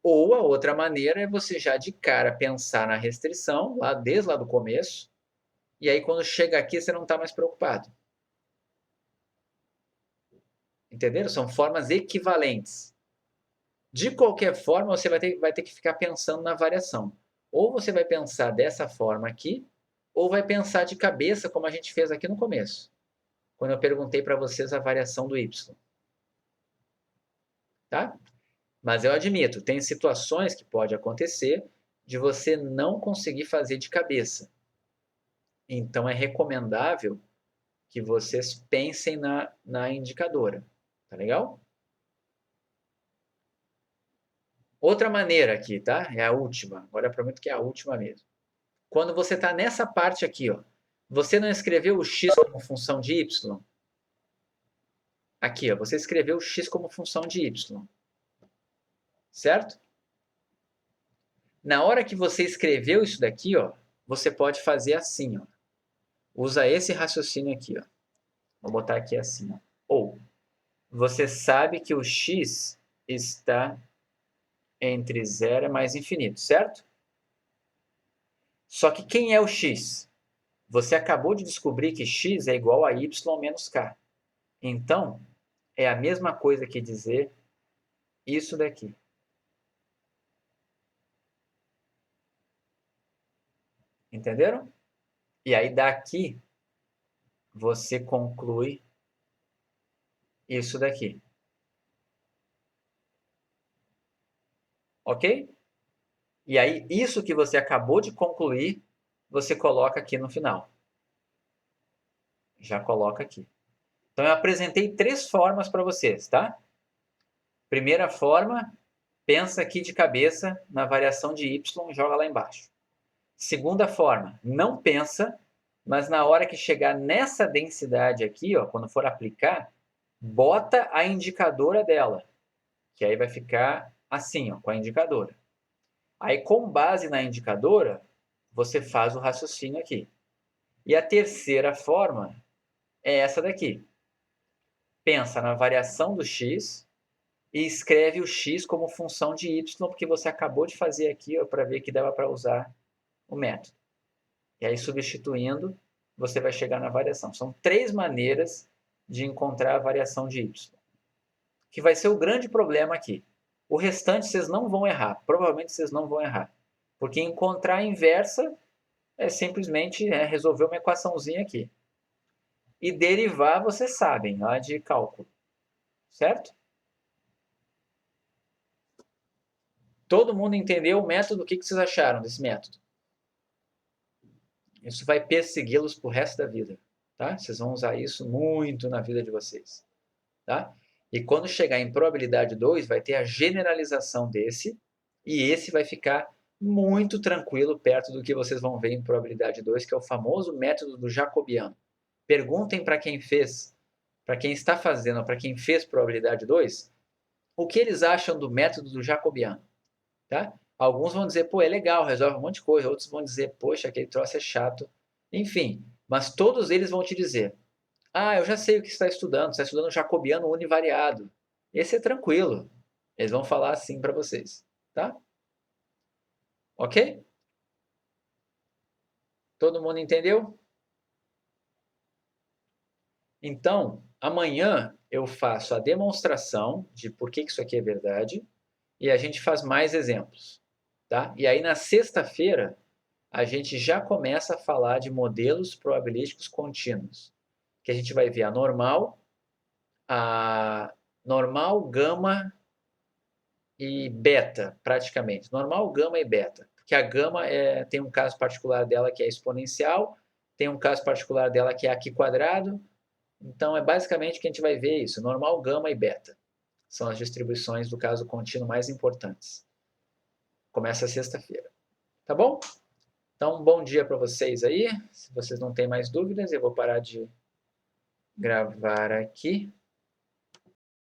Ou a outra maneira é você já de cara pensar na restrição, desde lá do começo, e aí quando chega aqui você não está mais preocupado. Entenderam? São formas equivalentes. De qualquer forma, você vai ter que ficar pensando na variação. Ou você vai pensar dessa forma aqui, ou vai pensar de cabeça, como a gente fez aqui no começo, quando eu perguntei para vocês a variação do y. Tá? Mas eu admito, tem situações que pode acontecer de você não conseguir fazer de cabeça. Então, é recomendável que vocês pensem na indicadora. Tá legal? Outra maneira aqui, tá? É a última. Agora eu prometo que é a última mesmo. Quando você está nessa parte aqui, ó, você não escreveu o x como função de y? Aqui, ó, você escreveu o x como função de y. Certo? Na hora que você escreveu isso daqui, ó, você pode fazer assim, ó. Usa esse raciocínio aqui, ó. Vou botar aqui assim, ó. Ou, você sabe que o x está entre 0 e mais infinito, certo? Só que quem é o x? Você acabou de descobrir que x é igual a y menos k. Então, é a mesma coisa que dizer isso daqui. Entenderam? E aí daqui você conclui isso daqui. Ok? E aí isso que você acabou de concluir, você coloca aqui no final. Já coloca aqui. Então eu apresentei 3 formas para vocês, tá? Primeira forma, pensa aqui de cabeça na variação de y e joga lá embaixo. Segunda forma, não pensa, mas na hora que chegar nessa densidade aqui, ó, quando for aplicar, bota a indicadora dela, que aí vai ficar assim, ó, com a indicadora. Aí, com base na indicadora, você faz o raciocínio aqui. E a terceira forma é essa daqui. Pensa na variação do x e escreve o x como função de y, porque você acabou de fazer aqui para ver que dava para usar o método. E aí, substituindo, você vai chegar na variação. São 3 maneiras de encontrar a variação de y, que vai ser o grande problema aqui. O restante vocês não vão errar, provavelmente vocês não vão errar, porque encontrar a inversa é simplesmente resolver uma equaçãozinha aqui. E derivar, vocês sabem, lá de cálculo, certo? Todo mundo entendeu o método? O que vocês acharam desse método? Isso vai persegui-los pro resto da vida, tá? Vocês vão usar isso muito na vida de vocês, tá? E quando chegar em probabilidade 2, vai ter a generalização desse, e esse vai ficar muito tranquilo perto do que vocês vão ver em probabilidade 2, que é o famoso método do jacobiano. Perguntem para quem fez, para quem está fazendo, para quem fez probabilidade 2, o que eles acham do método do jacobiano, tá? Alguns vão dizer, pô, é legal, resolve um monte de coisa. Outros vão dizer, poxa, aquele troço é chato. Enfim, mas todos eles vão te dizer, ah, eu já sei o que você está estudando jacobiano univariado. Esse é tranquilo. Eles vão falar assim para vocês, tá? Ok? Todo mundo entendeu? Então, amanhã eu faço a demonstração de por que isso aqui é verdade e a gente faz mais exemplos, tá? E aí na sexta-feira a gente já começa a falar de modelos probabilísticos contínuos, que a gente vai ver a normal, gama e beta, praticamente. Normal, gama e beta. Porque a gama tem um caso particular dela que é exponencial, tem um caso particular dela que é aqui quadrado. Então, é basicamente que a gente vai ver isso. Normal, gama e beta. São as distribuições do caso contínuo mais importantes. Começa sexta-feira. Tá bom? Então, um bom dia para vocês aí. Se vocês não têm mais dúvidas, eu vou parar de gravar aqui.